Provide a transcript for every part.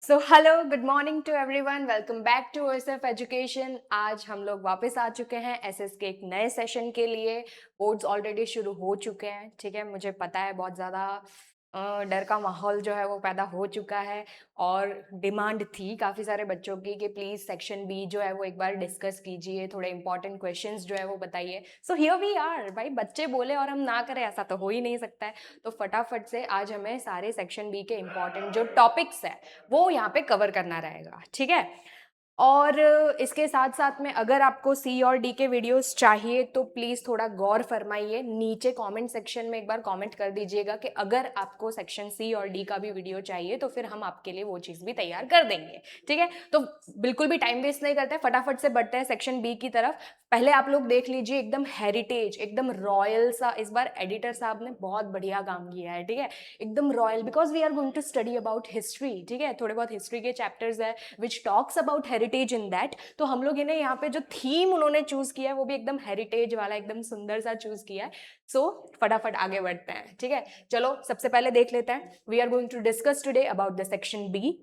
So hello good morning to everyone, welcome back to OSF education. आज हम लोग वापस आ चुके हैं एसएस के एक नए सेशन के लिए। बोर्ड्स ऑलरेडी शुरू हो चुके हैं, ठीक है। मुझे पता है बहुत ज़्यादा डर का माहौल जो है वो पैदा हो चुका है और डिमांड थी काफ़ी सारे बच्चों की कि प्लीज़ सेक्शन बी जो है वो एक बार डिस्कस कीजिए, थोड़े इंपॉर्टेंट क्वेश्चंस जो है वो बताइए। सो हियर वी आर भाई, बच्चे बोले और हम ना करें ऐसा तो हो ही नहीं सकता है। तो फटाफट से आज हमें सारे सेक्शन बी के इंपॉर्टेंट जो टॉपिक्स है वो यहाँ पे कवर करना रहेगा, ठीक है। और इसके साथ साथ में अगर आपको सी और डी के वीडियोस चाहिए तो प्लीज़ थोड़ा गौर फरमाइए, नीचे कमेंट सेक्शन में एक बार कमेंट कर दीजिएगा कि अगर आपको सेक्शन सी और डी का भी वीडियो चाहिए तो फिर हम आपके लिए वो चीज़ भी तैयार कर देंगे, ठीक है। तो बिल्कुल भी टाइम वेस्ट नहीं करते, फटाफट से बढ़ते हैं सेक्शन बी की तरफ। पहले आप लोग देख लीजिए, एकदम हेरिटेज, एकदम रॉयल सा इस बार एडिटर साहब ने बहुत बढ़िया काम किया है, ठीक है। एकदम royal, because we are going to study about history, ठीक है। थोड़े बहुत हिस्ट्री के चैप्टर्स है which talks about heritage in that. तो हम लोग इन्हें यहाँ पे जो थीम उन्होंने चूज किया है वो भी एकदम हेरिटेज वाला, एकदम सुंदर सा चूज किया है। सो फटाफट आगे बढ़ते हैं, ठीक है। चलो सबसे पहले देख लेते हैं, we are going to discuss today about the section B.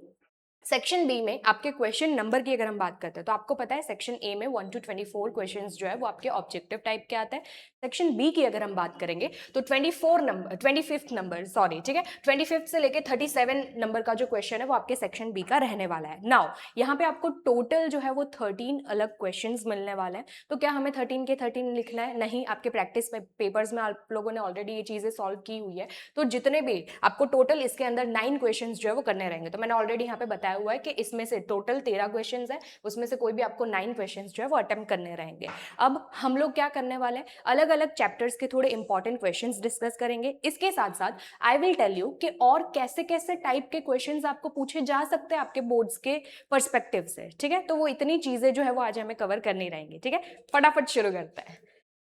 Section B में आपके क्वेश्चन नंबर की अगर हम बात करते हैं तो आपको पता है सेक्शन ए में 1 to 24 क्वेश्चंस जो है वो आपके ऑब्जेक्टिव टाइप के आते हैं। सेक्शन बी की अगर हम बात करेंगे तो 24 नंबर, 25th नंबर सॉरी, ठीक है, 25th से लेके 37 नंबर का जो क्वेश्चन है वो आपके सेक्शन बी का रहने वाला है। नाउ यहाँ पे आपको टोटल जो है वो 13 अलग क्वेश्चन मिलने वाले हैं। तो क्या हमें 13 के 13 लिखना है? नहीं, आपके प्रैक्टिस पेपर्स में आप लोगों ने ऑलरेडी ये चीजें सॉल्व की हुई है। तो जितने भी आपको टोटल इसके अंदर 9 क्वेश्चन जो है वो करने रहेंगे। तो मैंने ऑलरेडी यहाँ पे बताया हुआ है कि इसमें से टोटल 13 क्वेश्चन है, उसमें से कोई भी आपको 9 क्वेश्चन जो है वो अटेम्प्ट करने रहेंगे। अब हम लोग क्या करने वाले हैं, अलग अलग चैप्टर्स के थोड़े इंपॉर्टेंट क्वेश्चन डिस्कस करेंगे। इसके साथ साथ आई विल टेल यू कि और कैसे कैसे टाइप के क्वेश्चन आपको पूछे जा सकते हैं आपके बोर्ड्स के परस्पेक्टिव से, ठीक है। तो वो इतनी चीजें जो है वो आज हमें कवर करनी रहेंगी, ठीक है। फटाफट शुरू करते हैं।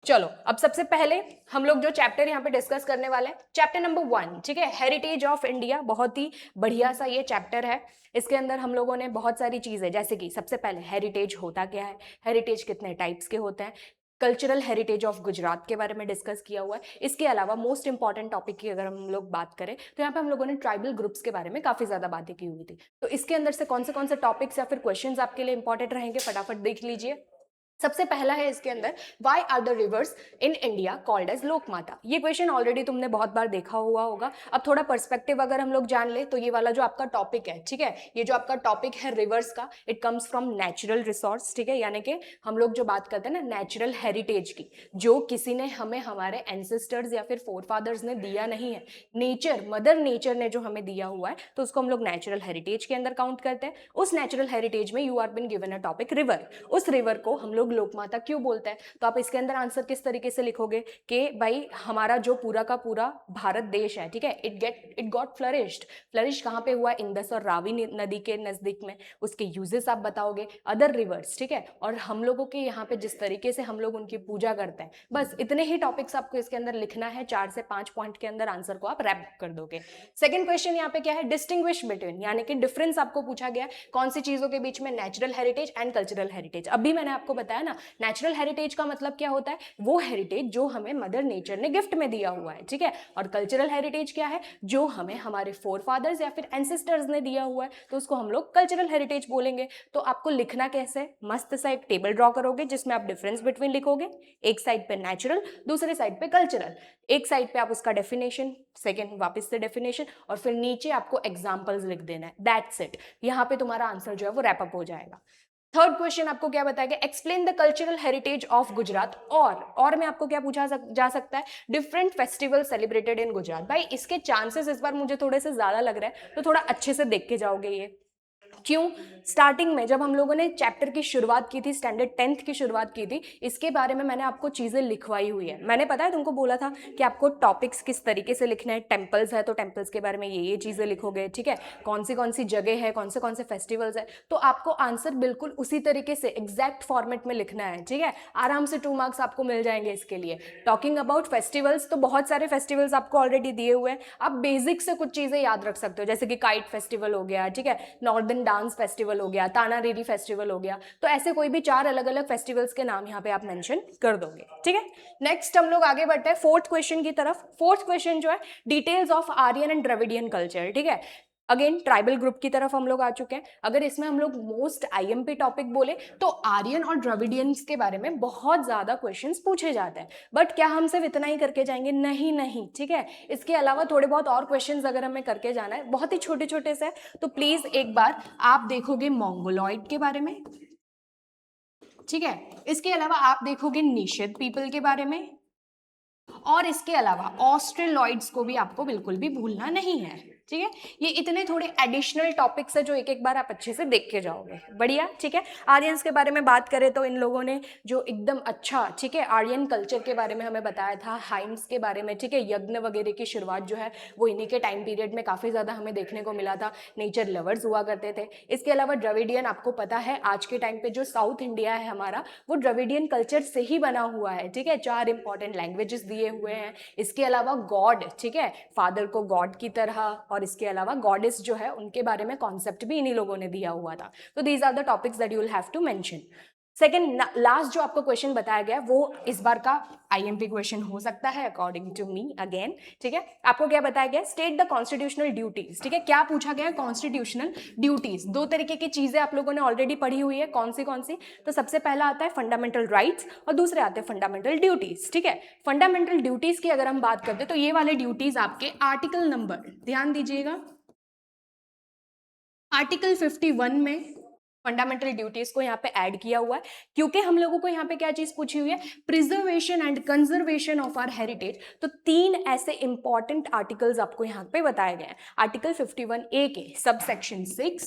चलो अब सबसे पहले हम लोग जो चैप्टर यहाँ पे डिस्कस करने वाले हैं, चैप्टर नंबर 1, ठीक है, हेरिटेज ऑफ इंडिया। बहुत ही बढ़िया सा ये चैप्टर है। इसके अंदर हम लोगों ने बहुत सारी चीजें, जैसे कि सबसे पहले हेरिटेज होता क्या है, हेरिटेज कितने टाइप्स के होते हैं, कल्चरल हेरिटेज ऑफ गुजरात के बारे में डिस्कस किया हुआ है। इसके अलावा मोस्ट इंपॉर्टेंट टॉपिक की अगर हम लोग बात करें तो यहाँ पे हम लोगों ने ट्राइबल ग्रुप्स के बारे में काफी ज्यादा बातें की हुई थी। तो इसके अंदर से कौन से टॉपिक्स या फिर क्वेश्चंस आपके लिए इंपॉर्टेंट रहेंगे, फटाफट देख लीजिए। सबसे पहला है इसके अंदर, why are the rivers in India called as lok mata. ये क्वेश्चन ऑलरेडी तुमने बहुत बार देखा हुआ होगा। अब थोड़ा पर्सपेक्टिव अगर हम लोग जान ले तो ये वाला जो आपका टॉपिक है, ठीक है, ये जो आपका टॉपिक है रिवर्स का, it comes from natural resource, ठीक है। यानी कि हम लोग जो बात करते हैं ना नेचुरल हेरिटेज की, जो किसी ने हमें, हमारे एंसेस्टर्स या फिर फोरफादर्स ने दिया नहीं है, नेचर, मदर नेचर ने जो हमें दिया हुआ है, तो उसको हम लोग नेचुरल हेरिटेज के अंदर काउंट करते हैं। उस नेचुरल हेरिटेज में you are been given a topic river, उस रिवर को हम लोग लोक माता क्यों बोलते हैं। तो आप इसके अंदर आंसर किस तरीके से लिखोगे कि भाई हमारा जो पूरा का पूरा भारत देश है, ठीक है, इट गॉट फ्लरिश्ड। फ्लरिश कहाँ पे हुआ? इंदस और रावी नदी के नजदीक में। उसके यूजेस आप बताओगे, अदर रिवर्स, ठीक है, और हम लोगों के यहाँ पे जिस तरीके से हम लोग उनकी पूजा करते हैं। बस इतने ही टॉपिक्स आपको इसके अंदर लिखना है, 4 से 5 पॉइंट के अंदर आंसर को आप रैप कर दोगे। सेकंड क्वेश्चन यहाँ पे क्या है, डिस्टिंग्विश बिटवीन, यानी कि डिफरेंस आपको पूछा गया कौन सी चीजों के बीच में, natural heritage and cultural heritage. अभी मैंने आपको बताया ना, नेचुरल हेरिटेज का मतलब क्या होता है, वो हेरिटेज जो हमें मदर नेचर ने गिफ्ट में दिया हुआ है, ठीक है। और कल्चरल हेरिटेज क्या है, जो हमें हमारे फोर फादर्स या फिर एंसेस्टर्स ने दिया हुआ है, तो उसको हम लोग कल्चरल हेरिटेज बोलेंगे। तो आपको लिखना कैसे, मस्त सा एक टेबल ड्रॉ करोगे जिसमें आप डिफरेंस बिटवीन लिखोगे, एक साइड पे नेचुरल, दूसरे साइड पे कल्चरल, एक साइड पे आप उसका डेफिनेशन, सेकेंड वापस से डेफिनेशन, और फिर नीचे आपको एग्जाम्पल्स लिख देना है। दैट्स इट, यहाँ पे तुम्हारा आंसर जो है वो रैप अप हो जाएगा। थर्ड क्वेश्चन आपको क्या बताएगा, explain the cultural heritage of Gujarat. और में आपको क्या पूछा जा सकता है, different festival celebrated in Gujarat. भाई इसके चांसेस इस बार मुझे थोड़े से ज्यादा लग रहा है, तो थोड़ा अच्छे से देख के जाओगे ये। क्यों? स्टार्टिंग में जब हम लोगों ने चैप्टर की शुरुआत की थी, स्टैंडर्ड 10th की शुरुआत की थी, इसके बारे में मैंने आपको चीजें लिखवाई हुई है। मैंने पता है तुमको बोला था कि आपको टॉपिक्स किस तरीके से लिखना है, टेम्पल्स है तो टेम्पल्स के बारे में ये चीजें लिखोगे, ठीक है, कौन सी जगह है, कौन से फेस्टिवल्स है, तो आपको आंसर बिल्कुल उसी तरीके से एग्जैक्ट फॉर्मेट में लिखना है, ठीक है। आराम से 2 मार्क्स आपको मिल जाएंगे इसके लिए। टॉकिंग अबाउट फेस्टिवल्स, तो बहुत सारे फेस्टिवल्स आपको ऑलरेडी दिए हुए हैं, आप बेसिक से कुछ चीजें याद रख सकते हो, जैसे कि काइट फेस्टिवल हो गया, ठीक है, नॉर्दर्न डांस फेस्टिवल हो गया, ताना रेरी फेस्टिवल हो गया। तो ऐसे कोई भी 4 अलग अलग फेस्टिवल्स के नाम यहाँ पे आप मेंशन कर दोगे, ठीक है। नेक्स्ट हम लोग आगे बढ़ते हैं फोर्थ क्वेश्चन की तरफ। फोर्थ क्वेश्चन जो है, details of Aryan and Dravidian culture, ठीक है। अगेन ट्राइबल ग्रुप की तरफ हम लोग आ चुके हैं। अगर इसमें हम लोग मोस्ट आईएमपी टॉपिक बोले तो आर्यन और द्रविडियंस के बारे में बहुत ज्यादा क्वेश्चंस पूछे जाते हैं। बट क्या हम सिर्फ इतना ही करके जाएंगे? नहीं नहीं, ठीक है, इसके अलावा थोड़े बहुत और क्वेश्चंस अगर हमें करके जाना है, बहुत ही छोटे छोटे से, तो प्लीज एक बार आप देखोगे मंगोलॉइड के बारे में, ठीक है, इसके अलावा आप देखोगे निषद पीपल के बारे में, और इसके अलावा ऑस्ट्रेलॉइड्स को भी आपको बिल्कुल भी भूलना नहीं है, ठीक है। ये इतने थोड़े एडिशनल टॉपिक्स है जो एक एक बार आप अच्छे से देख के जाओगे, बढ़िया, ठीक है। आर्यंस के बारे में बात करें तो इन लोगों ने जो एकदम अच्छा, ठीक है, आर्यन कल्चर के बारे में हमें बताया था, हाइम्स के बारे में, ठीक है, यज्ञ वगैरह की शुरुआत जो है वो इन्हीं के टाइम पीरियड में काफ़ी ज़्यादा हमें देखने को मिला था। नेचर लवर्स हुआ करते थे। इसके अलावा द्रविडियन, आपको पता है आज के टाइम पे जो साउथ इंडिया है हमारा, वो द्रविडियन कल्चर से ही बना हुआ है, ठीक है। 4 इंपॉर्टेंट लैंग्वेजेस दिए हुए हैं। इसके अलावा गॉड, ठीक है, फादर को गॉड की तरह, और इसके अलावा गॉडेस जो है उनके बारे में कॉन्सेप्ट भी इन्हीं लोगों ने दिया हुआ था। तो these are the topics that you will have to mention. Second last जो आपको क्वेश्चन बताया गया वो इस बार का आईएमपी क्वेश्चन हो सकता है अकॉर्डिंग टू मी अगेन, ठीक है। आपको क्या बताया गया? स्टेट द कॉन्स्टिट्यूशनल ड्यूटीज, ठीक है। क्या पूछा गया? Constitutional duties. 2 तरीके की चीजें आप लोगों ने ऑलरेडी पढ़ी हुई है, कौन सी? तो सबसे पहला आता है फंडामेंटल राइट्स और दूसरे आते हैं फंडामेंटल ड्यूटीज, ठीक है। फंडामेंटल ड्यूटीज की अगर हम बात करते हैं तो ये वाले ड्यूटीज आपके आर्टिकल नंबर, ध्यान दीजिएगा, आर्टिकल 51 में फंडामेंटल ड्यूटीज को यहाँ पे ऐड किया हुआ है, क्योंकि हम लोगों को यहाँ पे क्या चीज पूछी हुई है? Preservation and conservation of our heritage. तो 3 ऐसे इंपॉर्टेंट आर्टिकल्स आपको यहाँ पे बताए गए हैं। आर्टिकल 51A के sub section 6,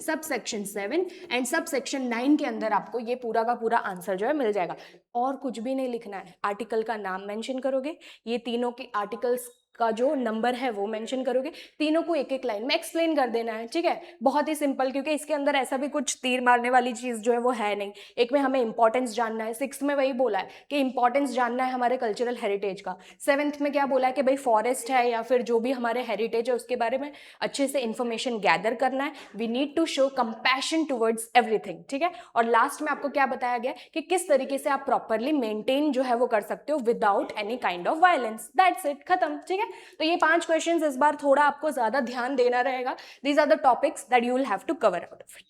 sub section 7 and sub section 9 के अंदर आपको ये पूरा का पूरा आंसर जो है मिल जाएगा। और कुछ भी नहीं लिखना है, आर्टिकल का नाम मेंशन करोगे, ये तीनों के आर्टिकल्स का जो नंबर है वो मेंशन करोगे, तीनों को एक एक लाइन में एक्सप्लेन कर देना है, ठीक है। बहुत ही सिंपल, क्योंकि इसके अंदर ऐसा भी कुछ तीर मारने वाली चीज जो है वो है नहीं। एक में हमें इंपॉर्टेंस जानना है, 6 में वही बोला है कि इंपॉर्टेंस जानना है हमारे कल्चरल हेरिटेज का। 7th में क्या बोला है कि भाई फॉरेस्ट है या फिर जो भी हमारे हेरिटेज है उसके बारे में अच्छे से इंफॉर्मेशन गैदर करना है। We need to show compassion towards everything, ठीक है। और लास्ट में आपको क्या बताया गया कि किस तरीके से आप प्रॉपरली मेंटेन जो है वो कर सकते हो without any kind of violence. That's it, खत्म, ठीक है। तो ये 5 क्वेश्चंस इस बार थोड़ा आपको ज्यादा ध्यान देना रहेगा। These are the topics that you will have to cover out of it,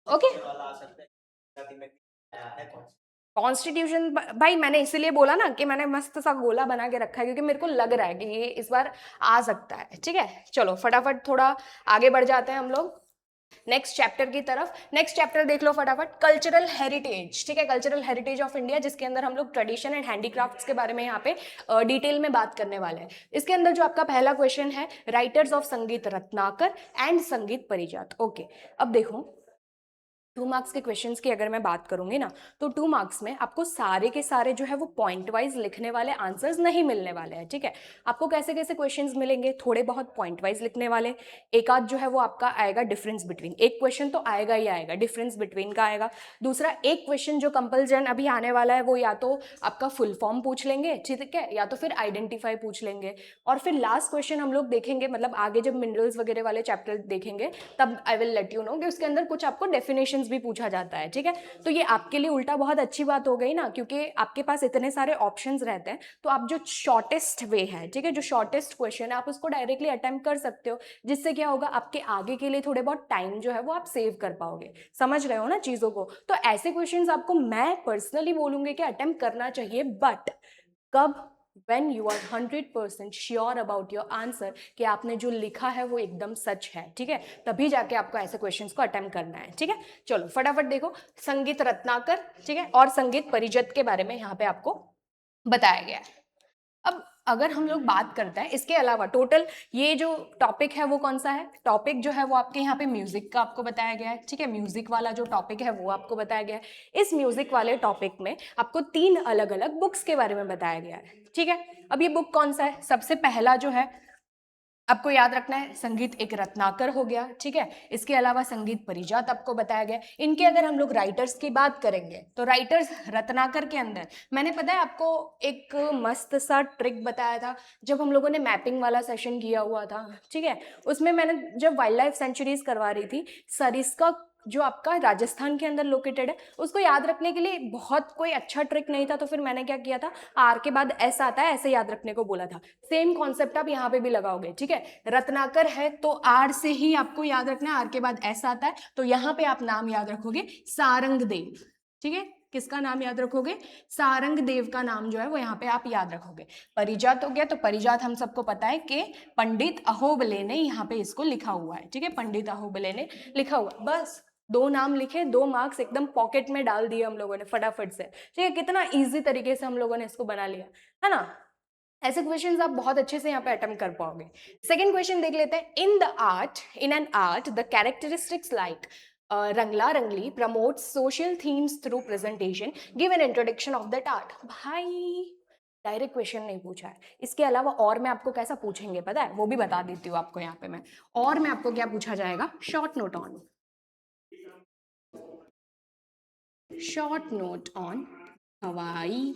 okay. Constitution भाई मैंने इसीलिए बोला ना कि मैंने मस्त सा गोला बना के रखा है, क्योंकि मेरे को लग रहा है कि ये इस बार आ सकता है, ठीक है। चलो फटाफट थोड़ा आगे बढ़ जाते हैं हम लोग नेक्स्ट चैप्टर की तरफ। नेक्स्ट चैप्टर देख लो फटाफट, कल्चरल हेरिटेज, ठीक है, कल्चरल हेरिटेज ऑफ इंडिया, जिसके अंदर हम लोग ट्रेडिशन एंड हैंडीक्राफ्ट्स के बारे में यहाँ पे डिटेल में बात करने वाले हैं। इसके अंदर जो आपका पहला क्वेश्चन है, राइटर्स ऑफ संगीत रत्नाकर एंड संगीत परिजात, ओके। अब देखो 2 मार्क्स के क्वेश्चंस की अगर मैं बात करूंगी ना, तो 2 मार्क्स में आपको सारे के सारे जो है वो पॉइंट वाइज लिखने वाले आंसर्स नहीं मिलने वाले हैं, ठीक है। आपको कैसे कैसे क्वेश्चंस मिलेंगे? थोड़े बहुत पॉइंट वाइज लिखने वाले, एक आध जो है वो आपका आएगा डिफरेंस बिटवीन, एक क्वेश्चन तो आएगा ही आएगा, डिफरेंस बिटवीन का आएगा। दूसरा एक क्वेश्चन जो कंपल्सन अभी आने वाला है वो या तो आपका फुल फॉर्म पूछ लेंगे, ठीक है, या तो फिर आइडेंटिफाई पूछ लेंगे। और फिर लास्ट क्वेश्चन हम लोग देखेंगे, मतलब आगे जब मिनरल्स वगैरह वाले चैप्टर देखेंगे तब I will let you know कि उसके अंदर कुछ आपको डेफिनेशन भी पूछा जाता है, ठीक है। तो ये आपके लिए उल्टा बहुत अच्छी बात हो गई ना, क्योंकि आपके पास इतने सारे ऑप्शंस रहते हैं, तो आप जो शॉर्टेस्ट वे है, ठीक है, जो शॉर्टेस्ट क्वेश्चन है आप उसको डायरेक्टली अटेम्प्ट कर सकते हो, जिससे क्या होगा आपके आगे के लिए थोड़े बहुत टाइम जो है वो आप सेव कर पाओगे। समझ रहे हो ना चीजों को? तो ऐसे क्वेश्चंस आपको मैं पर्सनली बोलूंगी कि अटेम्प्ट करना चाहिए, बट कब? when you are 100% sure about your answer कि आपने जो लिखा है वो एकदम सच है, ठीक है, तभी जाके आपको ऐसे क्वेश्चंस को अटेम्प्ट करना है, ठीक है। चलो फटाफट देखो, संगीत रत्नाकर, ठीक है, और संगीत परिजत के बारे में यहाँ पे आपको बताया गया है। अब अगर हम लोग बात करते हैं इसके अलावा, टोटल ये जो टॉपिक है वो कौन सा है? टॉपिक जो है वो आपके यहाँ पे म्यूजिक का आपको बताया गया है, ठीक है, म्यूजिक वाला जो टॉपिक है वो आपको बताया गया है। इस म्यूजिक वाले टॉपिक में आपको 3 अलग अलग बुक्स के बारे में बताया गया है, ठीक है। अब ये बुक कौन सा है? सबसे पहला जो है आपको याद रखना है, संगीत एक रत्नाकर हो गया, ठीक है। इसके अलावा संगीत परिजात आपको बताया गया। इनके अगर हम लोग राइटर्स की बात करेंगे तो राइटर्स रत्नाकर के अंदर मैंने पता है आपको एक मस्त सा ट्रिक बताया था जब हम लोगों ने मैपिंग वाला सेशन किया हुआ था, ठीक है। उसमें मैंने जब वाइल्ड लाइफ सेंचुरीज करवा रही थी, सरिस्का जो आपका राजस्थान के अंदर लोकेटेड है, उसको याद रखने के लिए बहुत कोई अच्छा ट्रिक नहीं था, तो फिर मैंने क्या किया था, आर के बाद एस आता है ऐसे याद रखने को बोला था। सेम कॉन्सेप्ट आप यहाँ पे भी लगाओगे, ठीक है। रत्नाकर है तो आर से ही आपको याद रखना है, आर के बाद एस आता है, तो यहाँ पे आप नाम याद रखोगे सारंगदेव, ठीक है। किसका नाम याद रखोगे, सारंगदेव का नाम जो है वो यहाँ पे आप याद रखोगे। परिजात हो गया, तो परिजात हम सबको पता है कि पंडित अहोबले ने यहाँ पे इसको लिखा हुआ है, ठीक है, पंडित अहोबले ने लिखा हुआ। बस 2 नाम लिखे, 2 मार्क्स एकदम पॉकेट में डाल दिए हम लोगों ने फटाफट से, ठीक है। कितना इजी तरीके से हम लोगों ने इसको बना लिया है ना। ऐसे क्वेश्चंस आप बहुत अच्छे से यहाँ पे अटेम्प्ट कर पाओगे। सेकंड क्वेश्चन देख लेते हैं। In an art the characteristics like रंगला रंगली promotes social themes through presentation, give an introduction of that art. भाई डायरेक्ट क्वेश्चन नहीं पूछा है, इसके अलावा और मैं आपको कैसा पूछेंगे पता है, वो भी बता देती हूँ आपको यहाँ पे मैं। और मैं आपको क्या पूछा जाएगा, शॉर्ट नोट ऑन हवाई।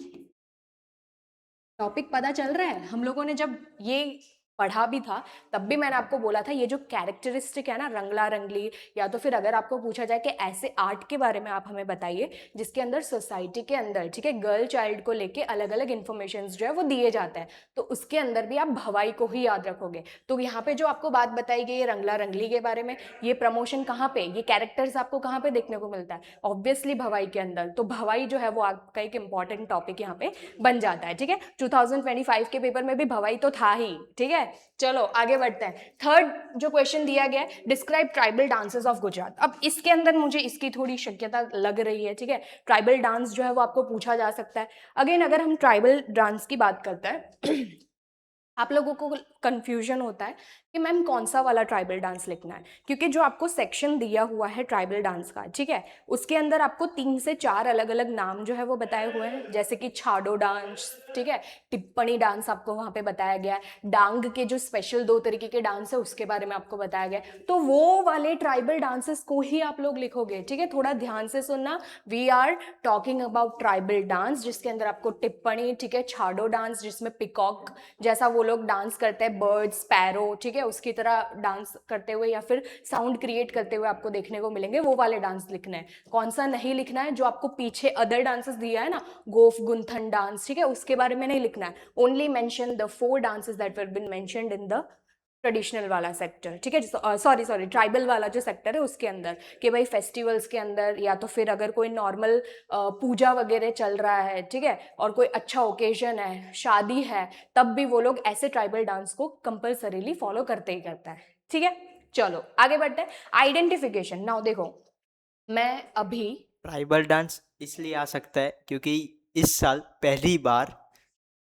टॉपिक पता चल रहा है। हम लोगों ने जब ये पढ़ा भी था तब भी मैंने आपको बोला था, ये जो कैरेक्टरिस्टिक है ना, रंगला रंगली, या तो फिर अगर आपको पूछा जाए कि ऐसे आर्ट के बारे में आप हमें बताइए जिसके अंदर सोसाइटी के अंदर, ठीक है, गर्ल चाइल्ड को लेके अलग अलग इन्फॉर्मेशन जो है वो दिए जाते हैं, तो उसके अंदर भी आप भवाई को ही याद रखोगे। तो यहाँ पे जो आपको बात बताई गई है रंगला रंगली के बारे में, ये प्रमोशन कहाँ पे, ये कैरेक्टर्स आपको कहाँ पे देखने को मिलता है, ऑब्वियसली भवाई के अंदर। तो भवाई जो है वो आपका एक इंपॉर्टेंट टॉपिक यहाँ पे बन जाता है, ठीक है। 2025 के पेपर में भी भवाई तो था ही, ठीक है। चलो आगे बढ़ते हैं। थर्ड जो क्वेश्चन दिया गया है, describe tribal dances of Gujarat. अब इसके अंदर मुझे इसकी थोड़ी शक्यता लग रही है, ठीक है। ट्राइबल डांस जो है वो आपको पूछा जा सकता है। अगेन अगर हम ट्राइबल डांस की बात करते हैं आप लोगों को कंफ्यूजन होता है कि मैम कौन सा वाला ट्राइबल डांस लिखना है, क्योंकि जो आपको सेक्शन दिया हुआ है ट्राइबल डांस का, ठीक है, उसके अंदर आपको 3 से 4 अलग अलग नाम जो है वो बताए हुए हैं, जैसे कि छाडो डांस, ठीक है, टिप्पणी डांस आपको वहाँ पे बताया गया है, डांग के जो स्पेशल 2 तरीके के डांस है उसके बारे में आपको बताया गया है। तो वो वाले ट्राइबल डांसेस को ही आप लोग लिखोगे, ठीक है। थोड़ा ध्यान से सुनना, we are talking about tribal dance जिसके अंदर आपको टिप्पणी, ठीक है, छाडो डांस जिसमें पिकॉक जैसा वो लोग डांस करते हैं, बर्ड स्पैरो, ठीक है, उसकी तरह डांस करते हुए या फिर साउंड क्रिएट करते हुए आपको देखने को मिलेंगे, वो वाले डांस लिखना है। कौन सा नहीं लिखना है, जो आपको पीछे अदर डांसेस दिया है ना, गोफ गुंथन डांस, ठीक है, उसके बारे में नहीं लिखना है। Only mention the 4 dances that were been mentioned in the traditional वाला सेक्टर, ठीक है, सॉरी ट्राइबल वाला जो सेक्टर है उसके अंदर, कि भाई फेस्टिवल्स के अंदर या तो फिर अगर कोई नॉर्मल पूजा वगैरह चल रहा है, ठीक है, और कोई अच्छा ओकेजन है, शादी है, तब भी वो लोग ऐसे ट्राइबल डांस को कंपल्सरीली फॉलो करते ही करता है, ठीक है। चलो आगे बढ़ते हैं। आइडेंटिफिकेशन। नाउ देखो, मैं अभी ट्राइबल डांस इसलिए आ सकता है क्योंकि इस साल पहली बार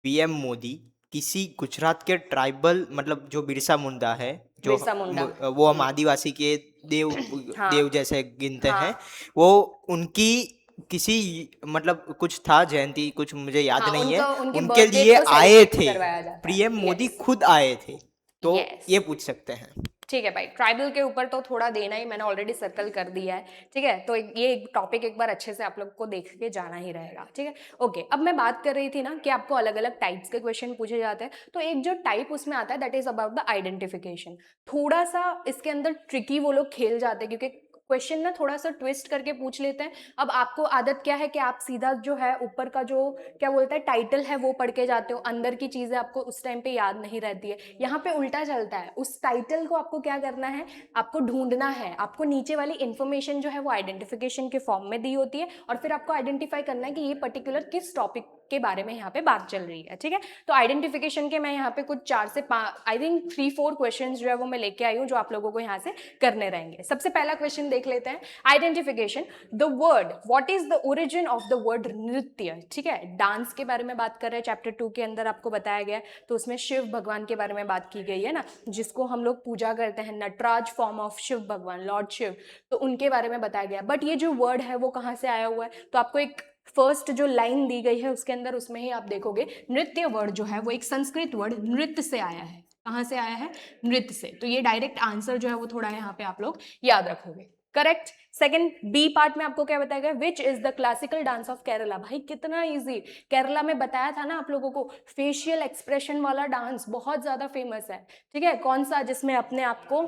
पीएम मोदी किसी गुजरात के ट्राइबल, मतलब जो बिरसा मुंडा है, जो बिरसा मुंडा, वो हम आदिवासी के देव हाँ देव जैसे गिनते हैं, हाँ वो उनकी किसी, मतलब कुछ था जयंती, कुछ मुझे याद हाँ, नहीं है, उनका उनके उनके बर्थडे लिए को आए सेलिब्रेट थे, करवाया जाता है। पीएम मोदी यस खुद आए थे, तो यस, ये पूछ सकते हैं। ठीक है भाई, ट्राइबल के ऊपर तो थोड़ा देना ही, मैंने ऑलरेडी सर्कल कर दिया है, ठीक है। तो ये टॉपिक एक बार अच्छे से आप लोग को देख के जाना ही रहेगा, ठीक है। ओके, अब मैं बात कर रही थी ना कि आपको अलग अलग टाइप्स के क्वेश्चन पूछे जाते हैं, तो एक जो टाइप उसमें आता है that is about the identification. थोड़ा सा इसके अंदर ट्रिकी वो लोग खेल जाते हैं, क्योंकि क्वेश्चन ना थोड़ा सा ट्विस्ट करके पूछ लेते हैं। अब आपको आदत क्या है कि आप सीधा जो है ऊपर का जो क्या बोलता है टाइटल है वो पढ़ के जाते हो, अंदर की चीजें आपको उस टाइम पे याद नहीं रहती है। यहाँ पे उल्टा चलता है, उस टाइटल को आपको क्या करना है, आपको ढूंढना है, आपको नीचे वाली इंफॉर्मेशन जो है वो आइडेंटिफिकेशन के फॉर्म में दी होती है, और फिर आपको आइडेंटिफाई करना है कि ये पर्टिकुलर किस टॉपिक के बारे में यहाँ पे बात चल रही है, ठीक है। तो आइडेंटिफिकेशन के मैं यहाँ पे कुछ 4 से 5 आई थिंक 3-4 क्वेश्चन जो है वो मैं लेके आई हूँ, जो आप लोगों को यहाँ से करने रहेंगे। सबसे पहला क्वेश्चन देख लेते हैं। Identification, the word, what is the origin of the word नृत्य, ठीक है। डांस के बारे में बात कर रहे हैं, चैप्टर 2 के अंदर आपको बताया गया है, तो उसमें शिव भगवान के बारे में बात की गई है ना, जिसको हम लोग पूजा करते हैं, नटराज फॉर्म ऑफ शिव भगवान, लॉर्ड शिव, तो उनके बारे में बताया गया। बट ये जो वर्ड है वो कहाँ से आया हुआ है, तो आपको एक फर्स्ट जो लाइन दी गई है उसके अंदर, उसमें ही आप देखोगे नृत्य वर्ड जो है वो एक संस्कृत वर्ड नृत्य से आया है। कहाँ से आया है, नृत्य से। तो ये डायरेक्ट आंसर जो है वो थोड़ा यहाँ पे आप लोग याद रखोगे, करेक्ट। सेकंड बी पार्ट में आपको क्या बताया गया, which is the classical dance of Kerala. भाई कितना इजी, केरला में बताया था ना आप लोगों को, फेशियल एक्सप्रेशन वाला डांस बहुत ज्यादा फेमस है, ठीक है। कौन सा, जिसमें अपने आप को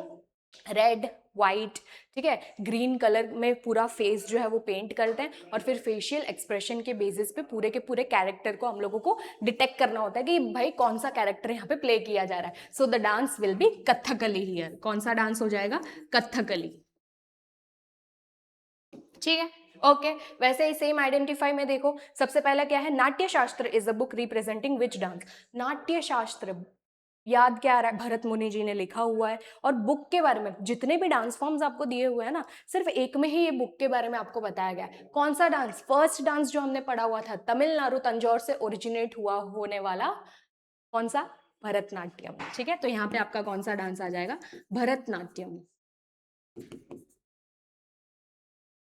रेड, वाइट, ठीक है, ग्रीन कलर में पूरा फेस जो है वो पेंट करते हैं और फिर फेशियल एक्सप्रेशन के बेसिस पे पूरे के पूरे कैरेक्टर को हम लोगों को डिटेक्ट करना होता है कि भाई कौन सा कैरेक्टर यहाँ पे प्ले किया जा रहा है. So the dance will be Kathakali here. कौन सा डांस हो जाएगा? कथकली. ठीक है, ओके. वैसे ही सेम आइडेंटिफाई में देखो, सबसे पहला क्या है? नाट्य शास्त्र is a book representing which dance. नाट्य शास्त्र याद क्या आ रहा है? भरत मुनि जी ने लिखा हुआ है. और बुक के बारे में जितने भी डांस फॉर्म्स आपको दिए हुए हैं ना, सिर्फ एक में ही ये बुक के बारे में आपको बताया गया है. कौन सा डांस? फर्स्ट डांस जो हमने पढ़ा हुआ था, तमिलनाडु तंजौर से ओरिजिनेट हुआ होने वाला कौन सा? भरतनाट्यम. ठीक है, तो यहाँ पे आपका कौन सा डांस आ जाएगा? Bharatanatyam.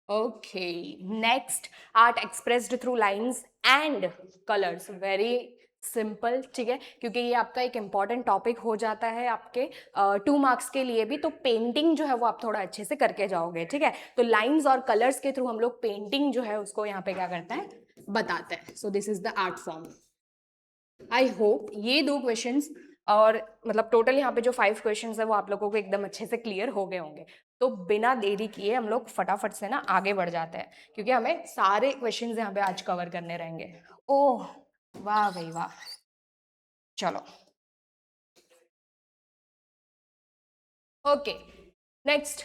Okay, next, art expressed through lines and colours. Very simple. ठीक है, क्योंकि ये आपका एक इम्पॉर्टेंट टॉपिक हो जाता है आपके 2 मार्क्स के लिए भी. तो पेंटिंग जो है वो आप थोड़ा अच्छे से करके जाओगे. ठीक है, तो लाइंस और कलर्स के थ्रू हम लोग पेंटिंग जो है उसको यहाँ पे क्या करते हैं? बताते हैं. So this is the art form. I hope ये 2 क्वेश्चंस और मतलब टोटल यहाँ पे जो 5 क्वेश्चंस है वो आप लोगों को एकदम अच्छे से क्लियर हो गए होंगे. तो बिना देरी किए हम लोग फटाफट से ना आगे बढ़ जाते हैं, क्योंकि हमें सारे क्वेश्चंस यहाँ पे आज कवर करने रहेंगे. ओह वाह भाई वाह. चलो, ओके, नेक्स्ट.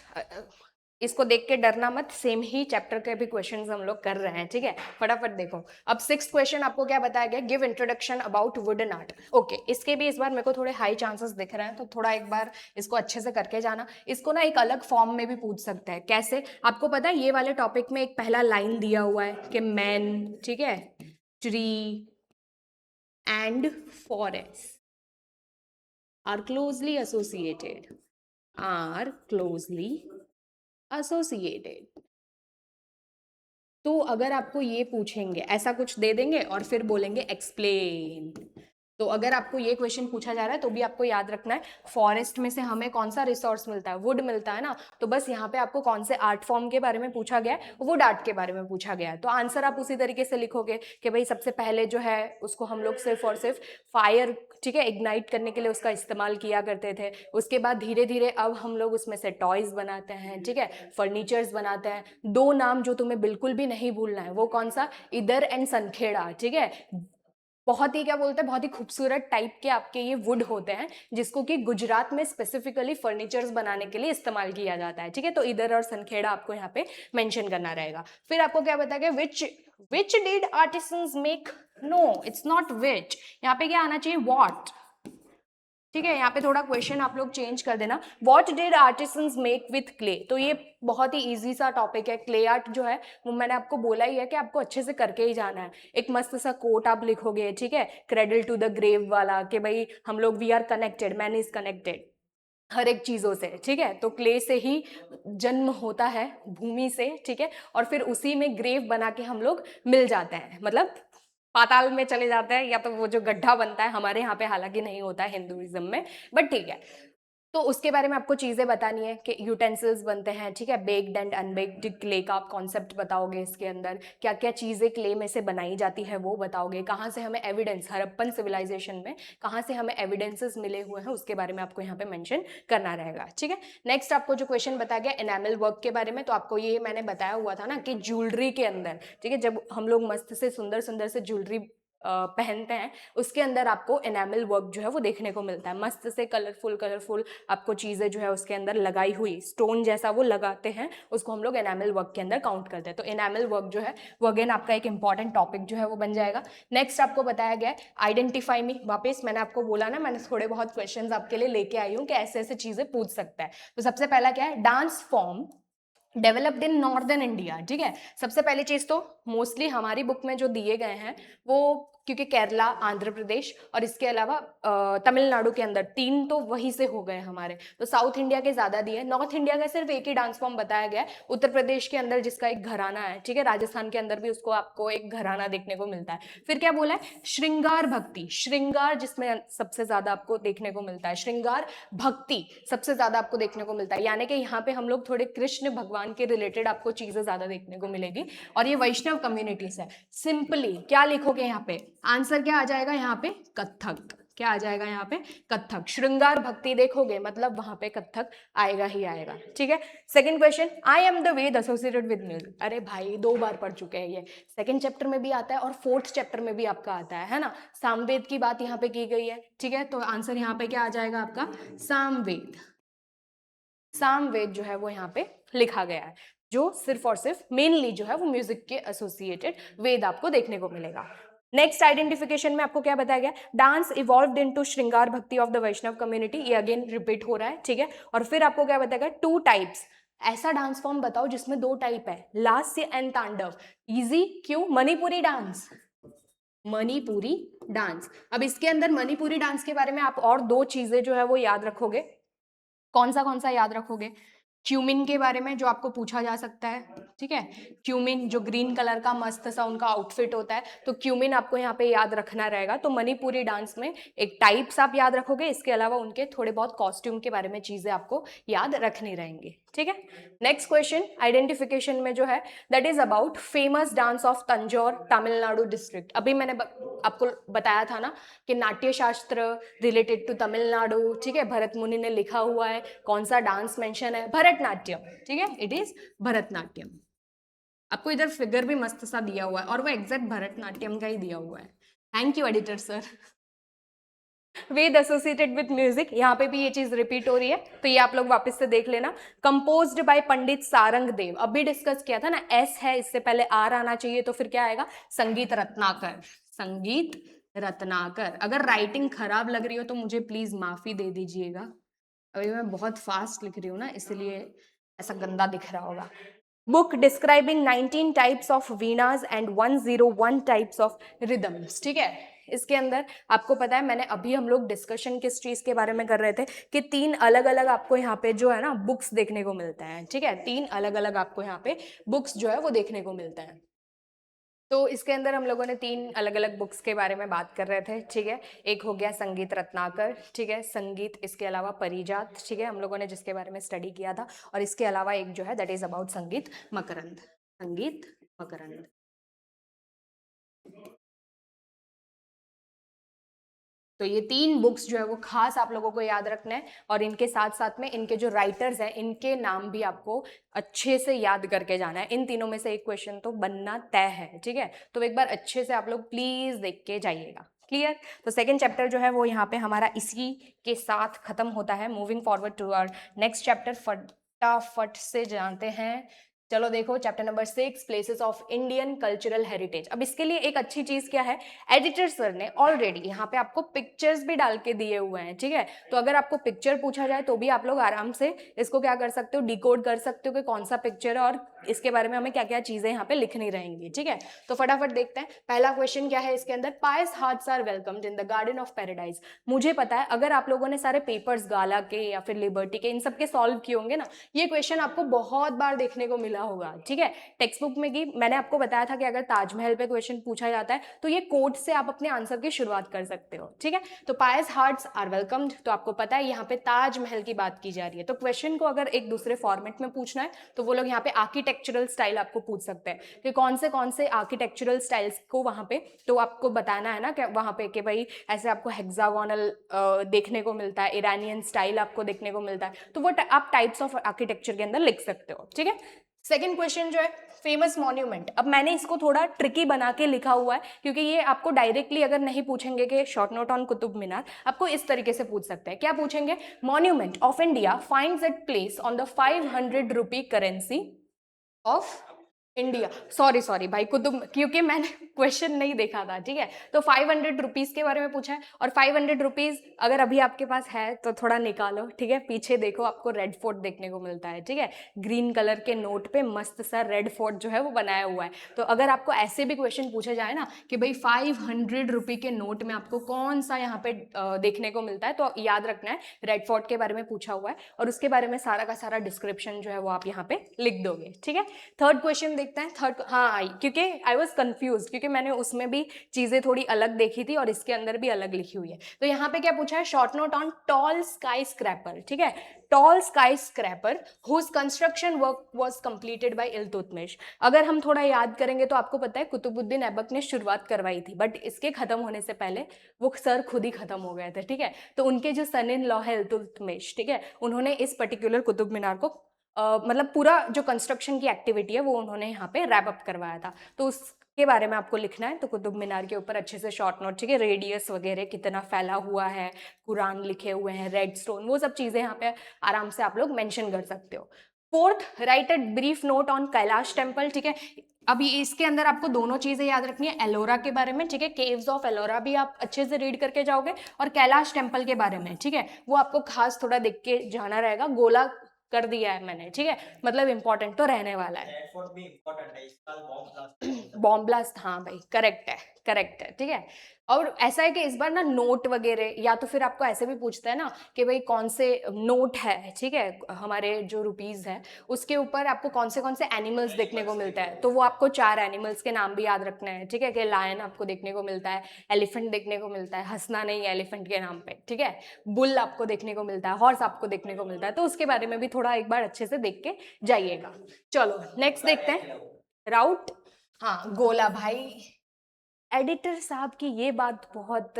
इसको देख के डरना मत, सेम ही चैप्टर के भी क्वेश्चंस हम लोग कर रहे हैं. ठीक है, फटाफट देखो. अब 6th क्वेश्चन आपको क्या बताया गया? Give introduction about wooden art. Okay, इसके भी इस बार मेरे को थोड़े हाई चांसेस दिख रहे हैं, तो थोड़ा एक बार इसको अच्छे से करके जाना. इसको ना एक अलग फॉर्म में भी पूछ सकता है. कैसे? आपको पता है ये वाले टॉपिक में एक पहला लाइन दिया हुआ है कि मैन, ठीक है, tree and forest are closely associated. Are closely associated. तो अगर आपको ये पूछेंगे, ऐसा कुछ दे देंगे और फिर बोलेंगे एक्सप्लेन. तो अगर आपको ये क्वेश्चन पूछा जा रहा है तो भी आपको याद रखना है फॉरेस्ट में से हमें कौन सा रिसोर्स मिलता है? वुड मिलता है ना. तो बस यहाँ पे आपको कौन से आर्ट फॉर्म के बारे में पूछा गया है? वुड आर्ट के बारे में पूछा गया है. तो आंसर आप उसी तरीके से लिखोगे कि भाई सबसे पहले जो है उसको हम लोग सिर्फ और सिर्फ फायर, ठीक है, इग्नाइट करने के लिए उसका इस्तेमाल किया करते थे. उसके बाद धीरे धीरे अब हम लोग उसमें से टॉयज बनाते हैं, ठीक है, फर्नीचर्स बनाते हैं. 2 नाम जो तुम्हें बिल्कुल भी नहीं भूलना है, वो कौन सा? इधर एंड सनखेड़ा. ठीक है, बहुत ही क्या बोलते हैं, बहुत ही खूबसूरत टाइप के आपके ये वुड होते हैं, जिसको कि गुजरात में स्पेसिफिकली फर्नीचर्स बनाने के लिए इस्तेमाल किया जाता है. ठीक है, तो इधर और सनखेड़ा आपको यहाँ पे मेंशन करना रहेगा. फिर आपको क्या बताया गया? Which did artisans make. No, it's not which, यहाँ पे क्या आना चाहिए? व्हाट. ठीक है, यहाँ पे थोड़ा क्वेश्चन आप लोग चेंज कर देना. What did artisans make with clay. तो ये बहुत ही इजी सा टॉपिक है. क्ले आर्ट जो है वो मैंने आपको बोला ही है कि आपको अच्छे से करके ही जाना है. एक मस्त सा कोट आप लिखोगे, ठीक है, क्रेडल टू द ग्रेव वाला, कि भाई हम लोग we are connected, man is connected हर एक चीजों से. ठीक है, तो क्ले से ही जन्म होता है, भूमि से. ठीक है, और फिर उसी में ग्रेव बना के हम लोग मिल जाते हैं, मतलब पाताल में चले जाते हैं, या तो वो जो गड्ढा बनता है हमारे यहाँ पे हालांकि नहीं होता है हिंदुइज्म में, बट ठीक है. तो उसके बारे में आपको चीजें बतानी है कि यूटेंसिल्स बनते हैं, ठीक है, बेक्ड एंड अनबेक्ड क्ले का आप कॉन्सेप्ट बताओगे. इसके अंदर क्या क्या चीजें क्ले में से बनाई जाती है वो बताओगे. कहाँ से हमें एविडेंस, हड़प्पन सिविलाइजेशन में कहाँ से हमें एविडेंसेस मिले हुए हैं उसके बारे में आपको यहाँ पे मेंशन करना रहेगा. ठीक है, नेक्स्ट आपको जो क्वेश्चन बताया गया एनामल वर्क के बारे में, तो आपको ये मैंने बताया हुआ था ना कि ज्वेलरी के अंदर, ठीक है, जब हम लोग मस्त से सुंदर सुंदर से ज्वेलरी पहनते हैं, उसके अंदर आपको एनामल वर्क जो है वो देखने को मिलता है. मस्त से कलरफुल कलरफुल आपको चीज़ें जो है उसके अंदर लगाई हुई, स्टोन जैसा वो लगाते हैं, उसको हम लोग एनामल वर्क के अंदर काउंट करते हैं. तो एनामल वर्क जो है वो अगेन आपका एक इंपॉर्टेंट टॉपिक जो है वो बन जाएगा. नेक्स्ट आपको बताया गया है आइडेंटिफाई मी. वापस मैंने आपको बोला ना, मैंने थोड़े बहुत क्वेश्चन आपके लिए लेके आई हूँ कि ऐसे ऐसे चीज़ें पूछ सकता है. तो सबसे पहला क्या है? Dance form developed in northern India. ठीक है, सबसे पहली चीज तो मोस्टली हमारी बुक में जो दिए गए हैं वो, क्योंकि केरला, आंध्र प्रदेश और इसके अलावा तमिलनाडु के अंदर 3 तो वहीं से हो गए हमारे, तो साउथ इंडिया के ज्यादा दिए. नॉर्थ इंडिया का सिर्फ एक ही डांस फॉर्म बताया गया है, उत्तर प्रदेश के अंदर जिसका एक घराना है. ठीक है, राजस्थान के अंदर भी उसको आपको एक घराना देखने को मिलता है. फिर क्या बोला है? श्रृंगार भक्ति. श्रृंगार जिसमें सबसे ज्यादा आपको देखने को मिलता है, श्रृंगार भक्ति सबसे ज्यादा आपको देखने को मिलता है. यानी कि यहाँ पे हम लोग थोड़े कृष्ण भगवान के रिलेटेड आपको चीजें ज्यादा देखने को मिलेगी. और ये वैष्णव कम्युनिटीज है. सिंपली क्या लिखोगे यहाँ पे? आंसर क्या आ जाएगा यहाँ पे? कथक. क्या आ जाएगा यहाँ पे, कथक। श्रृंगार भक्ति देखोगे मतलब वहां पे कथक आएगा ही आएगा, ठीक है। Second question, I am the Veda associated with music. अरे भाई 2 बार पढ़ चुके हैं ये, सेकंड चैप्टर में भी आता है और 4th चैप्टर में भी आपका आता है ना। सामवेद की बात यहाँ पे की गई है, ठीक है। तो आंसर यहाँ पे क्या आ जाएगा आपका, सामवेद। सामवेद जो है वो यहाँ पे लिखा गया है, जो सिर्फ और सिर्फ मेनली जो है वो म्यूजिक के एसोसिएटेड वेद आपको देखने को मिलेगा। नेक्स्ट आइडेंटिफिकेशन में आपको क्या बताया गया, डांस इवॉल्व्ड इनटू श्रृंगार भक्ति ऑफ द वैष्णव कम्युनिटी। ये अगेन रिपीट हो रहा है, ठीक है। और फिर आपको क्या बताया गया, 2 टाइप्स। ऐसा डांस फॉर्म बताओ जिसमें 2 टाइप है, लास्य एंड तांडव। इजी क्यों, मणिपुरी डांस, मणिपुरी डांस। अब इसके अंदर मणिपुरी डांस के बारे में आप और 2 चीजें जो है वो याद रखोगे। कौन सा याद रखोगे, क्यूमिन के बारे में जो आपको पूछा जा सकता है, ठीक है। क्यूमिन जो ग्रीन कलर का मस्त सा उनका आउटफिट होता है, तो क्यूमिन आपको यहाँ पे याद रखना रहेगा। तो मणिपुरी डांस में एक टाइप्स आप याद रखोगे, इसके अलावा उनके थोड़े बहुत कॉस्ट्यूम के बारे में चीजें आपको याद रखनी रहेंगी, ठीक है। नेक्स्ट क्वेश्चन आइडेंटिफिकेशन में जो है, that is about famous dance of Tanjore Tamil Nadu district. अभी मैंने आपको बताया था ना कि नाट्य शास्त्र रिलेटेड टू तमिलनाडु, ठीक है, भरत मुनि ने लिखा हुआ है। कौन सा डांस मेंशन है, भरतनाट्यम, ठीक है, इट इज भरतनाट्यम। आपको इधर फिगर भी मस्त सा दिया हुआ है और वो एग्जैक्ट भरतनाट्यम का ही दिया हुआ है। Thank you editor sir. Veda associated with music, यहाँ पे भी ये चीज रिपीट हो रही है, तो ये आप लोग वापस से देख लेना। कंपोज्ड बाय पंडित सारंग देव, अभी डिस्कस किया था ना, एस है इससे पहले आर आना चाहिए, तो फिर क्या आएगा, संगीत रत्नाकर, संगीत रत्नाकर। अगर राइटिंग खराब लग रही हो तो मुझे प्लीज माफी दे दीजिएगा, अभी मैं बहुत फास्ट लिख रही हूँ ना, इसलिए ऐसा गंदा दिख रहा होगा। Book describing 19 types of veenas and 101 types of rhythms, ठीक है। इसके अंदर आपको पता है, मैंने अभी हम लोग डिस्कशन किस चीज के बारे में कर रहे थे कि 3 अलग अलग आपको यहाँ पे जो है ना बुक्स देखने को मिलता है, ठीक है। 3 अलग अलग आपको यहाँ पे बुक्स जो है वो देखने को मिलता है। तो इसके अंदर हम लोगों ने 3 अलग अलग बुक्स के बारे में बात कर रहे थे, ठीक है। एक हो गया संगीत रत्नाकर, ठीक है, संगीत, इसके अलावा परिजात, ठीक है, हम लोगों ने जिसके बारे में स्टडी किया था। और इसके अलावा एक जो है दैट इज अबाउट संगीत मकरंद, संगीत मकरंद। तो ये 3 बुक्स जो है वो खास आप लोगों को याद रखना है, और इनके साथ साथ में इनके जो राइटर्स हैं इनके नाम भी आपको अच्छे से याद करके जाना है। इन तीनों में से एक क्वेश्चन तो बनना तय है, ठीक है। तो एक बार अच्छे से आप लोग प्लीज देख के जाइएगा, क्लियर। तो सेकंड चैप्टर जो है वो यहाँ पे हमारा इसी के साथ खत्म होता है। Moving forward to our next chapter, फटाफट से जानते हैं। चलो देखो, chapter number 6, places of Indian cultural heritage. अब इसके लिए एक अच्छी चीज क्या है, एडिटर सर ने ऑलरेडी यहाँ पे आपको पिक्चर्स भी डाल के दिए हुए हैं, ठीक है। तो अगर आपको पिक्चर पूछा जाए तो भी आप लोग आराम से इसको क्या कर सकते हो, डिकोड कर सकते हो कि कौन सा पिक्चर है और इसके बारे में हमें क्या क्या चीजें यहाँ पे लिखनी रहेंगी, ठीक है। तो फटाफट देखते हैं पहला क्वेश्चन क्या है इसके अंदर, pious hearts are welcomed in the garden of paradise. मुझे पता है अगर आप लोगों ने सारे पेपर्स गाला के या फिर लिबर्टी के इन सब के सॉल्व किए होंगे ना, ये क्वेश्चन आपको बहुत बार देखने को मिला होगा, ठीक है। टेक्स्ट बुक में भी मैंने आपको बताया था कि अगर ताजमहल पे क्वेश्चन पूछा जाता है तो ये कोट से आप अपने आंसर की शुरुआत कर सकते हो, ठीक है। तो पायस हार्ट्स आर वेलकम्ड, तो आपको पता है यहाँ पे ताजमहल की बात की जा रही है। तो क्वेश्चन को अगर एक दूसरे फॉर्मेट में पूछना है तो वो लोग यहाँ पे आर्किटेक्चरल स्टाइल आपको पूछ सकते हैं कि कौन से आर्किटेक्चरल स्टाइल्स को वहां पे, तो आपको बताना है ना कि वहां पे कि भाई ऐसे आपको हेक्सागोनल देखने को मिलता है, इरानियन स्टाइल आपको देखने को मिलता है, तो वो आप टाइप्स ऑफ आर्किटेक्चर के अंदर लिख सकते हो, ठीक है। सेकेंड क्वेश्चन जो है फेमस मॉन्यूमेंट। अब मैंने इसको थोड़ा ट्रिकी बना के लिखा हुआ है क्योंकि ये आपको डायरेक्टली अगर नहीं पूछेंगे कि short note on Qutub Minar, आपको इस तरीके से पूछ सकते हैं। क्या पूछेंगे, monument of India finds it place on the 500 rupee currency of India. Sorry भाई कुतुब, क्योंकि मैंने क्वेश्चन नहीं देखा था, ठीक है। तो 500 रुपीज के बारे में पूछा है, और 500 रुपीज अगर अभी आपके पास है तो थोड़ा निकालो, ठीक है। पीछे देखो आपको रेड फोर्ट देखने को मिलता है, ठीक है। ग्रीन कलर के नोट पे मस्त सा रेड फोर्ट जो है वो बनाया हुआ है। तो अगर आपको ऐसे भी क्वेश्चन पूछा जाए ना कि भाई 500 रुपी के नोट में आपको कौन सा यहाँ पे देखने को मिलता है, तो याद रखना है रेड फोर्ट के बारे में पूछा हुआ है, और उसके बारे में सारा का सारा डिस्क्रिप्शन जो है वो आप यहाँ पे लिख दोगे, ठीक है। थर्ड क्वेश्चन देखते देखते हैं थर्ड। हाँ, क्योंकि आई वॉज कन्फ्यूज, क्योंकि मैंने उसमें भी चीज़ें थोड़ी अलग देखी थी और इसके अंदर भी अलग लिखी हुई है। तो यहाँ पे क्या पूछा है, short note on tall skyscraper, ठीक है, tall skyscraper whose construction work was completed by Iltutmish. अगर हम थोड़ा याद करेंगे तो आपको पता है कुतुबुद्दीन ऐबक ने शुरुआत करवाई थी, बट इसके खत्म होने से पहले वो सर खुद ही खत्म हो गए थे, ठीक है। तो उनके जो सन इन लॉ है इल्तुतमिश, ठीक है, उन्होंने इस पर्टिकुलर कुतुब मीनार को मतलब पूरा जो कंस्ट्रक्शन की एक्टिविटी है वो उन्होंने यहाँ पे रैप अप करवाया था। तो उसके बारे में आपको लिखना है। तो कुतुब मीनार के ऊपर अच्छे से शॉर्ट नोट, ठीक है, रेडियस वगैरह कितना फैला हुआ है, कुरान लिखे हुए हैं, रेड स्टोन, वो सब चीज़ें यहाँ पे आराम से आप लोग मेंशन कर सकते हो। Fourth, right a brief note on Kailash temple, ठीक है। अभी इसके अंदर आपको दोनों चीजें याद रखनी है, एलोरा के बारे में, ठीक है, केव्स ऑफ एलोरा भी आप अच्छे से रीड करके जाओगे, और कैलाश टेम्पल के बारे में, ठीक है, वो आपको खास थोड़ा देख के जाना रहेगा। गोला कर दिया है मैंने, ठीक है, मतलब इंपॉर्टेंट तो रहने वाला है। एयरपोर्ट भी इम्पोर्टेंट है, इस साल बॉम्ब ब्लास्ट बॉम्ब ब्लास्ट, हाँ भाई, करेक्ट है, करेक्ट है, ठीक है। और ऐसा है कि इस बार ना नोट वगैरह, या तो फिर आपको ऐसे भी पूछता है ना कि भाई कौन से नोट है, ठीक है, हमारे जो रुपीस है उसके ऊपर आपको कौन से एनिमल्स देखने को मिलता है, तो वो आपको 4 एनिमल्स के नाम भी याद रखना है, ठीक है, कि लायन आपको देखने को मिलता है, एलिफेंट देखने को मिलता है, हंसना नहीं है एलिफेंट के नाम पे, ठीक है, बुल आपको देखने को मिलता है, हॉर्स आपको देखने को मिलता है, तो उसके बारे में भी थोड़ा एक बार अच्छे से देख के जाइएगा। चलो नेक्स्ट देखते हैं, राउट। हाँ, गोला भाई, एडिटर साहब की ये बात बहुत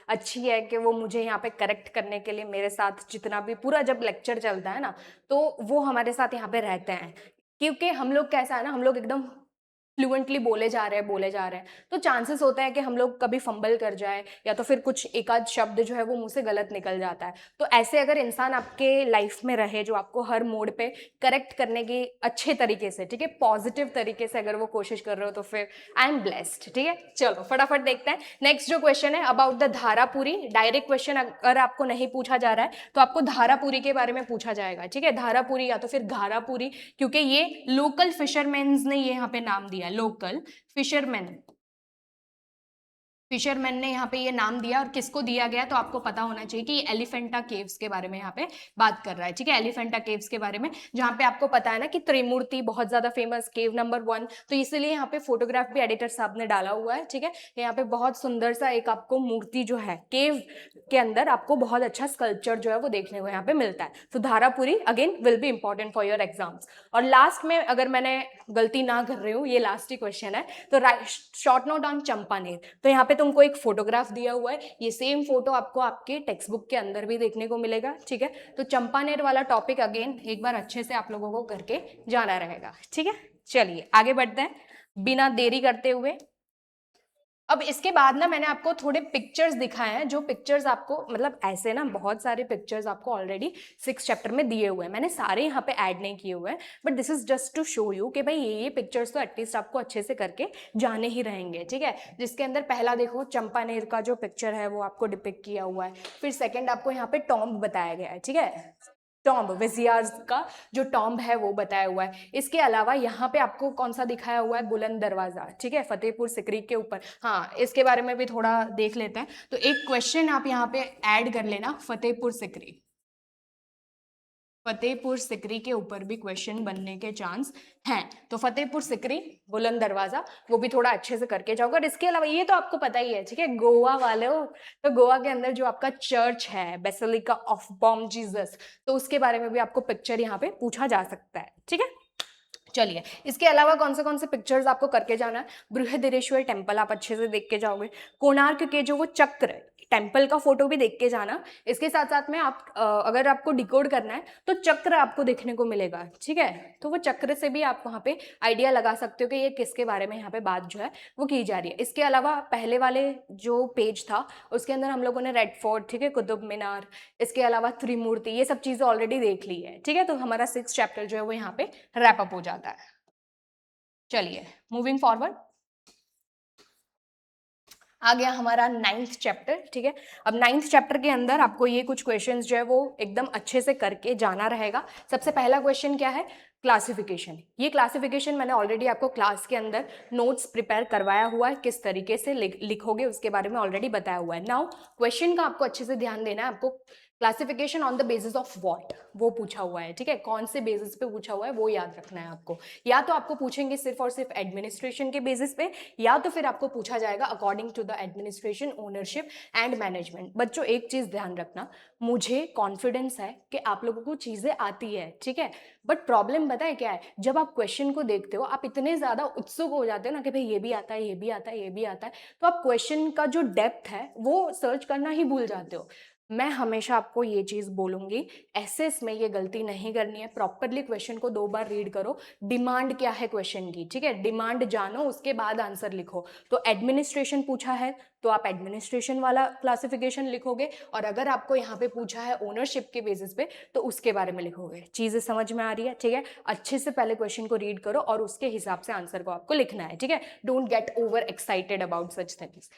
अच्छी है कि वो मुझे यहाँ पे करेक्ट करने के लिए मेरे साथ जितना भी पूरा जब लेक्चर चलता है ना, तो वो हमारे साथ यहाँ पे रहते हैं, क्योंकि हम लोग कैसा है ना, हम लोग एकदम फ्लुएंटली बोले जा रहे हैं, तो चांसेस होता है कि हम लोग कभी फंबल कर जाए, या तो फिर कुछ एक आध शब्द जो है वो मुंह से गलत निकल जाता है। तो ऐसे अगर इंसान आपके लाइफ में रहे जो आपको हर मोड पे करेक्ट करने की अच्छे तरीके से, ठीक है, पॉजिटिव तरीके से अगर वो कोशिश कर रहे हो, तो फिर आई एम ब्लेस्ड, ठीक है। चलो फटाफट देखते हैं नेक्स्ट जो क्वेश्चन है, about the Dharapuri. Direct question अगर आपको नहीं पूछा जा रहा है तो आपको धारापुरी के बारे में पूछा जाएगा, ठीक है, धारापुरी या तो फिर घारापुरी, क्योंकि ये लोकल फिशरमैन्स ने ये यहाँ पे नाम दिया, लोकल फिशरमैन ने यहाँ पे ये नाम दिया, और किसको दिया गया तो आपको पता होना चाहिए कि एलिफेंटा केव्स के बारे में यहाँ पे बात कर रहा है, ठीक है, एलिफेंटा केव्स के बारे में, जहाँ पे आपको पता है ना कि त्रिमूर्ति बहुत ज्यादा फेमस, केव नंबर 1, तो इसलिए यहाँ पे फोटोग्राफ भी एडिटर साहब ने डाला हुआ है, ठीक है। यहाँ पे बहुत सुंदर सा एक आपको मूर्ति जो है केव के अंदर, आपको बहुत अच्छा स्कल्पचर जो है वो देखने को यहाँ पे मिलता है। तो Dharapuri again will be important for your exams. और लास्ट में, अगर मैंने गलती ना कर रही हूँ, ये लास्ट ही क्वेश्चन है, तो शॉर्ट नोट ऑन चंपानेर। तो यहाँ पे तुमको एक फोटोग्राफ दिया हुआ है, ये सेम फोटो आपको आपके टेक्स्ट बुक के अंदर भी देखने को मिलेगा, ठीक है। तो चंपानेर वाला टॉपिक अगेन एक बार अच्छे से आप लोगों को करके जाना रहेगा, ठीक है। चलिए आगे बढ़ते हैं बिना देरी करते हुए। अब इसके बाद ना मैंने आपको थोड़े पिक्चर्स दिखाए हैं, जो पिक्चर्स आपको मतलब ऐसे ना बहुत सारे पिक्चर्स आपको ऑलरेडी 6 चैप्टर में दिए हुए हैं, मैंने सारे यहाँ पे ऐड नहीं किए हुए हैं, but this is just to show you कि भाई ये पिक्चर्स तो एटलीस्ट आपको अच्छे से करके जाने ही रहेंगे, ठीक है। जिसके अंदर पहला देखो चंपानेर का जो पिक्चर है वो आपको डिपिक्ट किया हुआ है, फिर सेकेंड आपको यहाँ पे टॉम्ब बताया गया है, ठीक है, टॉम्ब विजियार्स का जो टॉम्ब है वो बताया हुआ है। इसके अलावा यहाँ पे आपको कौन सा दिखाया हुआ है, बुलंद दरवाजा, ठीक है, फतेहपुर सिकरी के ऊपर। हाँ, इसके बारे में भी थोड़ा देख लेते हैं। तो एक क्वेश्चन आप यहाँ पे ऐड कर लेना, फतेहपुर सिकरी के ऊपर भी क्वेश्चन बनने के चांस हैं। तो फतेहपुर सिकरी, बुलंद दरवाजा, वो भी थोड़ा अच्छे से करके जाओगे। और इसके अलावा ये तो आपको पता ही है, ठीक है, गोवा वाले हो, तो गोवा के अंदर जो आपका चर्च है बेसिलिका ऑफ बॉम जीसस, तो उसके बारे में भी आपको पिक्चर यहाँ पे पूछा जा सकता है, ठीक है। चलिए, इसके अलावा कौन से पिक्चर्स आपको करके जाना है, बृहदेश्वर टेम्पल आप अच्छे से देख के जाओगे, कोणार्क के जो वो चक्र टेम्पल का फोटो भी देख के जाना। इसके साथ साथ में आप अगर आपको डिकोड करना है तो चक्र आपको देखने को मिलेगा, ठीक है, तो वो चक्र से भी आप वहाँ पे आइडिया लगा सकते हो कि ये किसके बारे में यहाँ पे बात जो है वो की जा रही है। इसके अलावा पहले वाले जो पेज था उसके अंदर हम लोगों ने रेड फोर्ट, ठीक है, कुतुब मीनार, इसके अलावा त्रिमूर्ति, ये सब चीजें ऑलरेडी देख ली है, ठीक है। तो हमारा 6 चैप्टर जो है वो यहाँ पे रैप अप हो जाता है। चलिए मूविंग फॉरवर्ड, आ गया हमारा 9th चैप्टर, ठीक है। अब 9th चैप्टर के अंदर आपको ये कुछ क्वेश्चंस जो है वो एकदम अच्छे से करके जाना रहेगा। सबसे पहला क्वेश्चन क्या है, क्लासिफिकेशन। ये क्लासिफिकेशन मैंने ऑलरेडी आपको क्लास के अंदर नोट्स प्रिपेयर करवाया हुआ है, किस तरीके से लिखोगे उसके बारे में ऑलरेडी बताया हुआ है। नाउ क्वेश्चन का आपको अच्छे से ध्यान देना है, आपको classification on the basis of what, वो पूछा हुआ है, ठीक है, कौन से बेसिस पे पूछा हुआ है वो याद रखना है आपको। या तो आपको पूछेंगे सिर्फ और सिर्फ एडमिनिस्ट्रेशन के बेसिस पे, या तो फिर आपको पूछा जाएगा according to the administration, ownership and management. बच्चों एक चीज ध्यान रखना, मुझे कॉन्फिडेंस है कि आप लोगों को चीजें आती है, ठीक है, बट प्रॉब्लम पता है क्या है, जब आप क्वेश्चन को देखते हो आप इतने ज्यादा उत्सुक हो जाते हो ना कि भाई ये भी आता है, ये भी आता है, ये भी आता है, तो आप क्वेश्चन का जो डेप्थ है वो सर्च करना ही भूल जाते हो। मैं हमेशा आपको ये चीज बोलूंगी, एसएस में ये गलती नहीं करनी है, प्रॉपरली क्वेश्चन को 2 बार रीड करो, डिमांड क्या है क्वेश्चन की, ठीक है, डिमांड जानो, उसके बाद आंसर लिखो। तो एडमिनिस्ट्रेशन पूछा है तो आप एडमिनिस्ट्रेशन वाला क्लासिफिकेशन लिखोगे, और अगर आपको यहाँ पे पूछा है ओनरशिप के बेसिस पे तो उसके बारे में लिखोगे। चीजें समझ में आ रही है, ठीक है, अच्छे से पहले क्वेश्चन को रीड करो और उसके हिसाब से आंसर को आपको लिखना है, ठीक है, don't get over excited about such things.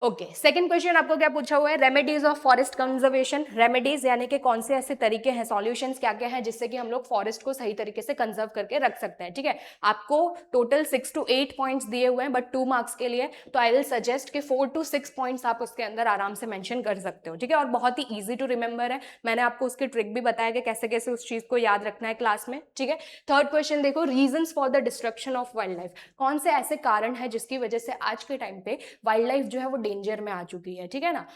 Okay, second question आपको क्या पूछा हुआ है, remedies of forest conservation. Remedies यानी कि कौन से ऐसे तरीके हैं, सॉल्यूशंस क्या क्या है जिससे कि हम लोग फॉरेस्ट को सही तरीके से कंजर्व करके रख सकते हैं, ठीक है। आपको टोटल 6 to 8 पॉइंट्स दिए हुए हैं, बट 2 मार्क्स के लिए, तो आई विल सजेस्ट कि 4 to 6 पॉइंट्स आप उसके अंदर आराम से मेंशन कर सकते हो, ठीक है, और बहुत ही ईजी टू रिमेंबर है। मैंने आपको उसकी ट्रिक भी बताया कि कैसे कैसे उस चीज को याद रखना है क्लास में, ठीक है। थर्ड क्वेश्चन देखो, reasons for the destruction of wild life. कौन से ऐसे कारण है जिसकी वजह से आज के टाइम पे वाइल्ड लाइफ जो है वो डेंजर में आ चुकी है, ठीक है ना।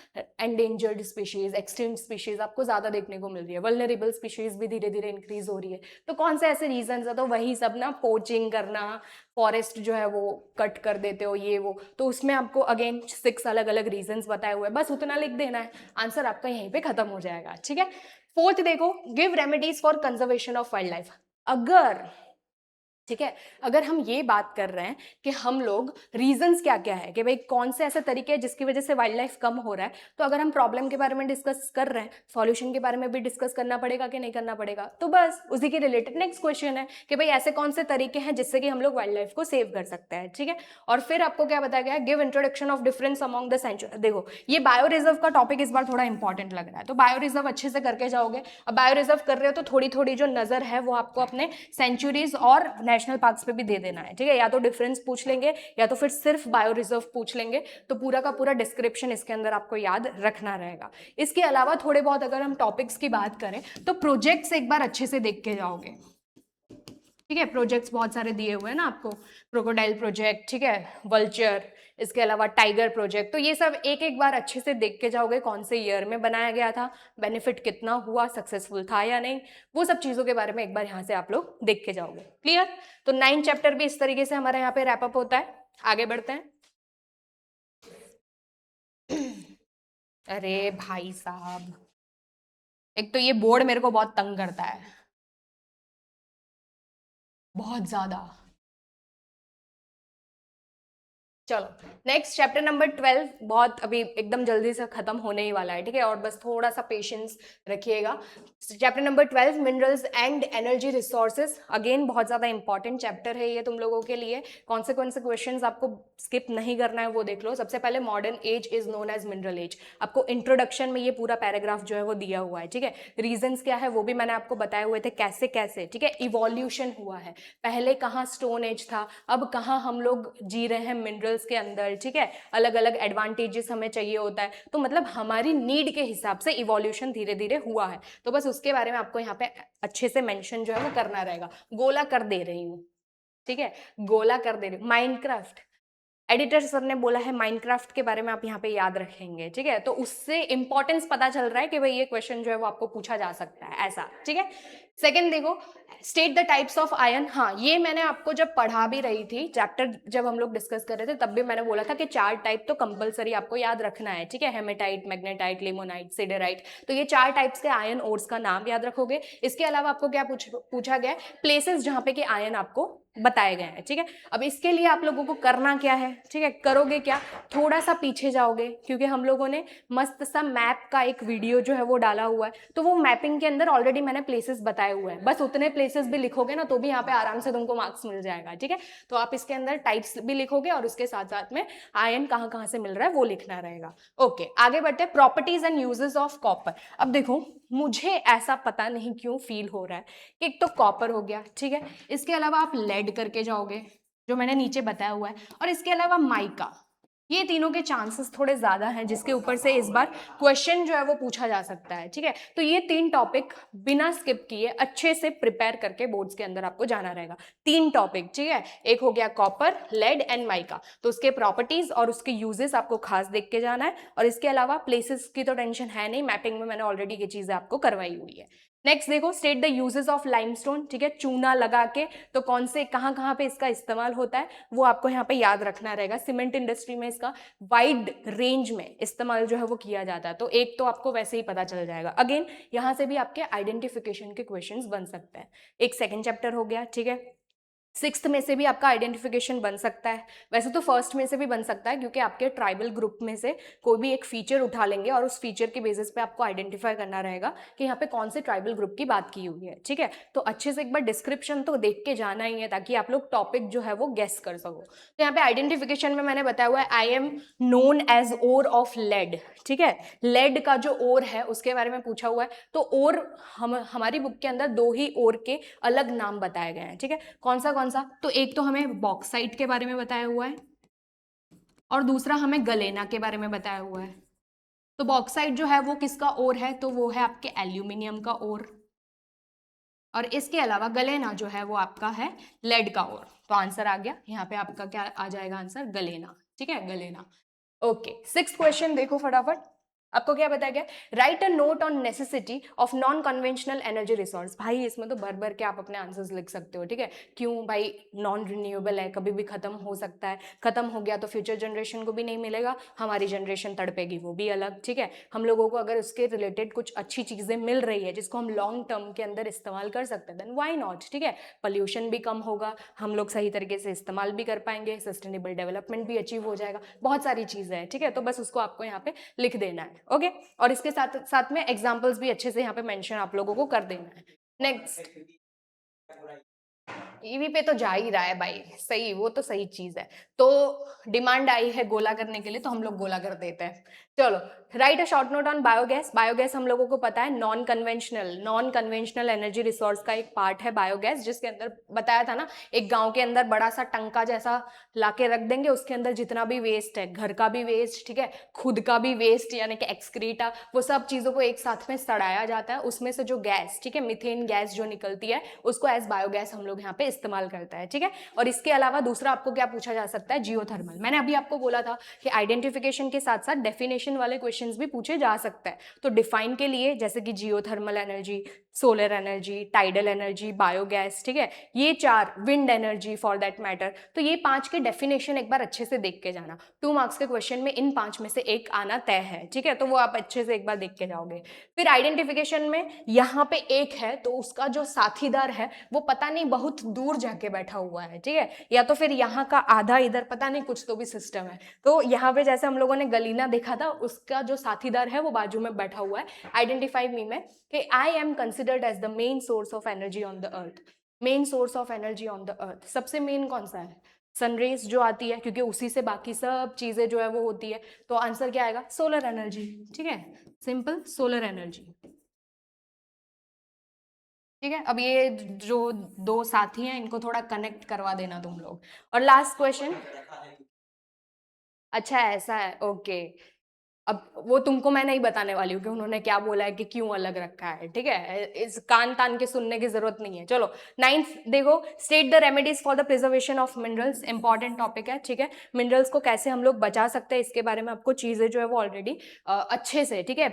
एंडेंजर्ड स्पीशीज, एक्सटिंक्ट स्पीशीज आपको ज्यादा देखने को मिल रही है, वल्नरेबल स्पीशीज भी धीरे धीरे इंक्रीज हो रही है। तो कौन से ऐसे रीजंस है, तो वही सब ना, पोचिंग करना, फॉरेस्ट जो है वो कट कर देते हो, ये वो, तो उसमें आपको अगेन 6 अलग अलग रीजंस बताए हुए हैं, बस उतना लिख देना है, आंसर आपका यहीं पे खत्म हो जाएगा, ठीक है। फोर्थ देखो, give remedies for conservation of wild life. अगर, ठीक है, अगर हम ये बात कर रहे हैं कि हम लोग रीजंस क्या क्या है, कि भाई कौन से ऐसे तरीके हैं जिसकी वजह से वाइल्ड लाइफ कम हो रहा है, तो अगर हम प्रॉब्लम के बारे में डिस्कस कर रहे हैं, सॉल्यूशन के बारे में भी डिस्कस करना पड़ेगा कि नहीं करना पड़ेगा, तो बस उसी के रिलेटेड नेक्स्ट क्वेश्चन है कि भाई ऐसे कौन से तरीके हैं जिससे कि हम लोग वाइल्ड लाइफ को सेव कर सकते हैं, ठीक है। और फिर आपको क्या बताया गया, give introduction of difference among the century. देखो ये बायो रिजर्व का टॉपिक इस बार थोड़ा इंपॉर्टेंट लग रहा है, तो बायो रिजर्व अच्छे से करके जाओगे। अब बायो रिजर्व कर रहे हो तो थोड़ी थोड़ी जो नजर है वो आपको अपने सेंचुरीज और नेशनल पार्क्स पे भी दे देना है, ठीक है, या तो डिफरेंस पूछ लेंगे या तो फिर सिर्फ बायो रिजर्व पूछ लेंगे, तो पूरा का पूरा डिस्क्रिप्शन इसके अंदर आपको याद रखना रहेगा। इसके अलावा थोड़े बहुत अगर हम टॉपिक्स की बात करें तो प्रोजेक्ट्स एक बार अच्छे से देख के जाओगे, ठीक है, प्रोजेक्ट्स बहुत सारे दिए हुए हैं ना आपको, क्रोकोडाइल प्रोजेक्ट, ठीक है, वल्चर, इसके अलावा टाइगर प्रोजेक्ट, तो ये सब एक एक बार अच्छे से देख के जाओगे, कौन से ईयर में बनाया गया था, बेनिफिट कितना हुआ, सक्सेसफुल था या नहीं, वो सब चीजों के बारे में एक बार यहाँ से आप लोग देख के जाओगे। क्लियर, तो 9 चैप्टर भी इस तरीके से हमारे यहाँ पे रैपअप होता है। आगे बढ़ते हैं। अरे भाई साहब, एक तो ये बोर्ड मेरे को बहुत तंग करता है, बहुत ज्यादा। चलो नेक्स्ट चैप्टर नंबर 12, बहुत अभी एकदम जल्दी से खत्म होने ही वाला है, ठीक है, और बस थोड़ा सा पेशेंस रखिएगा। Chapter number 12, minerals and energy resources, again बहुत ज्यादा इंपॉर्टेंट चैप्टर है ये तुम लोगों के लिए। कौन से क्वेश्चंस आपको स्किप नहीं करना है वो देख लो। सबसे पहले, modern age is known as mineral age, आपको इंट्रोडक्शन में ये पूरा पैराग्राफ जो है वो दिया हुआ है, ठीक है। रीजंस क्या है वो भी मैंने आपको बताए हुए थे, कैसे कैसे, ठीक है, इवोल्यूशन हुआ है, पहले कहाँ स्टोन एज था, अब कहाँ हम लोग जी रहे हैं मिनरल के अंदर, ठीक है, अलग अलग एडवांटेजेस हमें चाहिए होता है, तो मतलब हमारी नीड के हिसाब से इवोल्यूशन धीरे धीरे हुआ है, तो बस उसके बारे में आपको यहाँ पे अच्छे से मेंशन जो है वो करना रहेगा। गोला कर दे रही हूँ, ठीक है, गोला कर दे रही हूँ। माइनक्राफ्ट, एडिटर सर ने बोला है माइनक्राफ्ट के बारे में आप यहाँ पे याद रखेंगे, ठीक है, तो उससे इंपॉर्टेंस पता चल रहा है कि भाई ये क्वेश्चन जो है वो आपको पूछा जा सकता है ऐसा, ठीक है। सेकंड देखो, state the types of ion. हाँ, ये मैंने आपको जब पढ़ा भी रही थी चैप्टर, जब हम लोग डिस्कस कर रहे थे तब भी मैंने बोला था कि 4 टाइप तो कंपलसरी आपको याद रखना है, ठीक है, हेमेटाइट, मैग्नेटाइट, लिमोनाइट, सिडेराइट, तो ये 4 टाइप्स के आयन ओर्स का नाम याद रखोगे। इसके अलावा आपको क्या पूछा गया है, प्लेसेस जहाँ पे कि आयन आपको बताए गए हैं, ठीक है। अब इसके लिए आप लोगों को करना क्या है, ठीक है, करोगे क्या, थोड़ा सा पीछे जाओगे, क्योंकि हम लोगों ने मस्त सा मैप का एक वीडियो जो है वो डाला हुआ है, तो वो मैपिंग के अंदर ऑलरेडी मैंने प्लेसेस बताए हुए हैं, बस उतने प्लेसेस भी लिखोगे ना तो भी यहाँ पे आराम से तुमको मार्क्स मिल जाएगा, ठीक है। तो आप इसके अंदर टाइप्स भी लिखोगे और उसके साथ साथ में आयन कहाँ कहाँ से मिल रहा है वो लिखना रहेगा। ओके, आगे बढ़ते हैं, properties and uses of copper. अब देखो, मुझे ऐसा पता नहीं क्यों फील हो रहा है कि एक तो कॉपर हो गया, ठीक है, इसके अलावा आप लेड करके जाओगे जो मैंने नीचे बताया हुआ है, और इसके अलावा माइका, ये तीनों के चांसेस थोड़े ज्यादा हैं जिसके ऊपर से इस बार क्वेश्चन जो है वो पूछा जा सकता है, ठीक है। तो ये 3 टॉपिक बिना स्किप किए अच्छे से प्रिपेयर करके बोर्ड्स के अंदर आपको जाना रहेगा। 3 टॉपिक, ठीक है। एक हो गया कॉपर, लेड एंड माइका, तो उसके प्रॉपर्टीज और उसके यूजेस आपको खास देख के जाना है। और इसके अलावा प्लेसेस की तो टेंशन है नहीं, मैपिंग में मैंने ऑलरेडी ये चीजें आपको करवाई हुई है। नेक्स्ट देखो, state the uses of limestone, ठीक है, चूना लगा के तो कौन से कहाँ पे इसका इस्तेमाल होता है वो आपको यहाँ पे याद रखना रहेगा। सीमेंट इंडस्ट्री में इसका वाइड रेंज में इस्तेमाल जो है वो किया जाता है, तो एक तो आपको वैसे ही पता चल जाएगा। अगेन यहाँ से भी आपके आइडेंटिफिकेशन के क्वेश्चंस बन सकते हैं। एक सेकंड चैप्टर हो गया, ठीक है। 6th में से भी आपका आइडेंटिफिकेशन बन सकता है, वैसे तो फर्स्ट में से भी बन सकता है, क्योंकि आपके ट्राइबल ग्रुप में से कोई भी एक फीचर उठा लेंगे और उस फीचर के बेसिस पे आपको आइडेंटिफाई करना रहेगा कि यहाँ पे कौन से ट्राइबल ग्रुप की बात की हुई है, ठीक है। तो अच्छे से एक बार डिस्क्रिप्शन तो देख के जाना ही है ताकि आप लोग टॉपिक जो है वो गेस कर सको। तो यहाँ पे आइडेंटिफिकेशन में मैंने बताया हुआ है I am known as ore of lead, ठीक है। लेड का जो ओर है उसके बारे में पूछा हुआ है, तो ओर हमारी बुक के अंदर 2 ही ओर के अलग नाम बताए गए हैं, ठीक है। कौन सा तो एक तो हमें बॉक्साइट के बारे में बताया हुआ है और दूसरा हमें गलेना के बारे में बताया हुआ है। तो बॉक्साइट जो है वो किसका ओर है, तो वो है आपके एल्यूमिनियम का ओर, और इसके अलावा गलेना जो है वो आपका है लेड का ओर। तो आंसर आ गया यहाँ पे आपका, क्या आ जाएगा आंसर, गलेना, ठीक है, गलेना। ओके, 6th क्वेश्चन देखो फटाफट, आपको क्या बताया गया, right a note on necessity of non conventional energy resource. भाई इसमें तो भर भर के आप अपने आंसर्स लिख सकते हो, ठीक है। क्यों भाई, नॉन रिन्यूएबल है, कभी भी खत्म हो सकता है, खत्म हो गया तो फ्यूचर जनरेशन को भी नहीं मिलेगा, हमारी जनरेशन तड़पेगी वो भी अलग, ठीक है। हम लोगों को अगर उसके रिलेटेड कुछ अच्छी चीजें मिल रही है जिसको हम लॉन्ग टर्म के अंदर इस्तेमाल कर सकते हैं, देन व्हाई नॉट, ठीक है। पोल्यूशन भी कम होगा, हम लोग सही तरीके से इस्तेमाल भी कर पाएंगे, सस्टेनेबल डेवलपमेंट भी अचीव हो जाएगा, बहुत सारी चीजें हैं, ठीक है। तो बस उसको आपको यहाँ पे लिख देना है, ओके। और इसके साथ साथ में एग्जांपल्स भी अच्छे से यहाँ पे मेंशन आप लोगों को कर देना है। नेक्स्ट, ईवी पे तो जा ही रहा है भाई, सही, वो तो सही चीज है। तो डिमांड आई है गोला करने के लिए तो हम लोग गोला कर देते हैं। चलो, right a short note on biogas. Biogas हम लोगों को पता है नॉन कन्वेंशनल एनर्जी रिसोर्स का एक पार्ट है बायोगैस, जिसके अंदर बताया था ना, एक गांव के अंदर बड़ा सा टंका जैसा लाके रख देंगे, उसके अंदर जितना भी वेस्ट है, घर का भी वेस्ट, ठीक है, खुद का भी वेस्ट यानी कि एक्सक्रीटा, वो सब चीजों को एक साथ में सड़ाया जाता है, उसमें से जो गैस, ठीक है, मीथेन गैस जो निकलती है उसको एज बायोगैस हम लोग यहाँ पे इस्तेमाल करता है, ठीक है। और इसके अलावा दूसरा आपको क्या पूछा जा सकता है, जियोथर्मल। मैंने अभी आपको बोला था कि आइडेंटिफिकेशन के साथ साथ डेफिनेशन वाले क्वेश्चंस भी पूछे जा सकते हैं। तो डिफाइन के लिए जैसे कि geothermal energy, solar energy, tidal energy, biogas, ठीक है, ये 4, wind energy for that matter, तो ये 5 के डेफिनेशन एक बार अच्छे से देख के जाना। 2 मार्क्स के क्वेश्चन में इन 5 में से एक आना तय है, ठीक है, तो वो आप अच्छे से एक बार देख के जाओगे। फिर आइडेंटिफिकेशन में यहाँ पे एक है तो उसका जो साथीदार है वो पता नहीं बहुत दूर जाके बैठा हुआ है, ठीक है, या तो फिर यहाँ का आधा इधर, पता नहीं कुछ तो भी सिस्टम है। तो यहाँ पे जैसे हम लोगों ने गलीना देखा था, उसका जो साथीदार है वो बाजू में बैठा हुआ है। आइडेंटिफाई मी में कि I am considered as the main source of energy on the earth. Main source of energy on the earth सबसे मेन कौन सा है, सनरेज जो आती है, क्योंकि उसी से बाकी सब चीजें जो है वो होती है। तो आंसर क्या आएगा, सोलर एनर्जी, ठीक है, सिंपल, सोलर एनर्जी, ठीक है। अब ये जो 2 साथी हैं इनको थोड़ा कनेक्ट करवा देना तुम लोग। और लास्ट क्वेश्चन, अच्छा ऐसा है, ओके। अब वो तुमको मैं नहीं बताने वाली हूँ कि उन्होंने क्या बोला है कि क्यों अलग रखा है, ठीक है, इस कान तान के सुनने की जरूरत नहीं है। चलो 9th देखो, state the remedies for the preservation of minerals. Important topic है, ठीक है। मिनरल्स को कैसे हम लोग बचा सकते हैं इसके बारे में आपको चीजें जो है वो ऑलरेडी अच्छे से, ठीक है,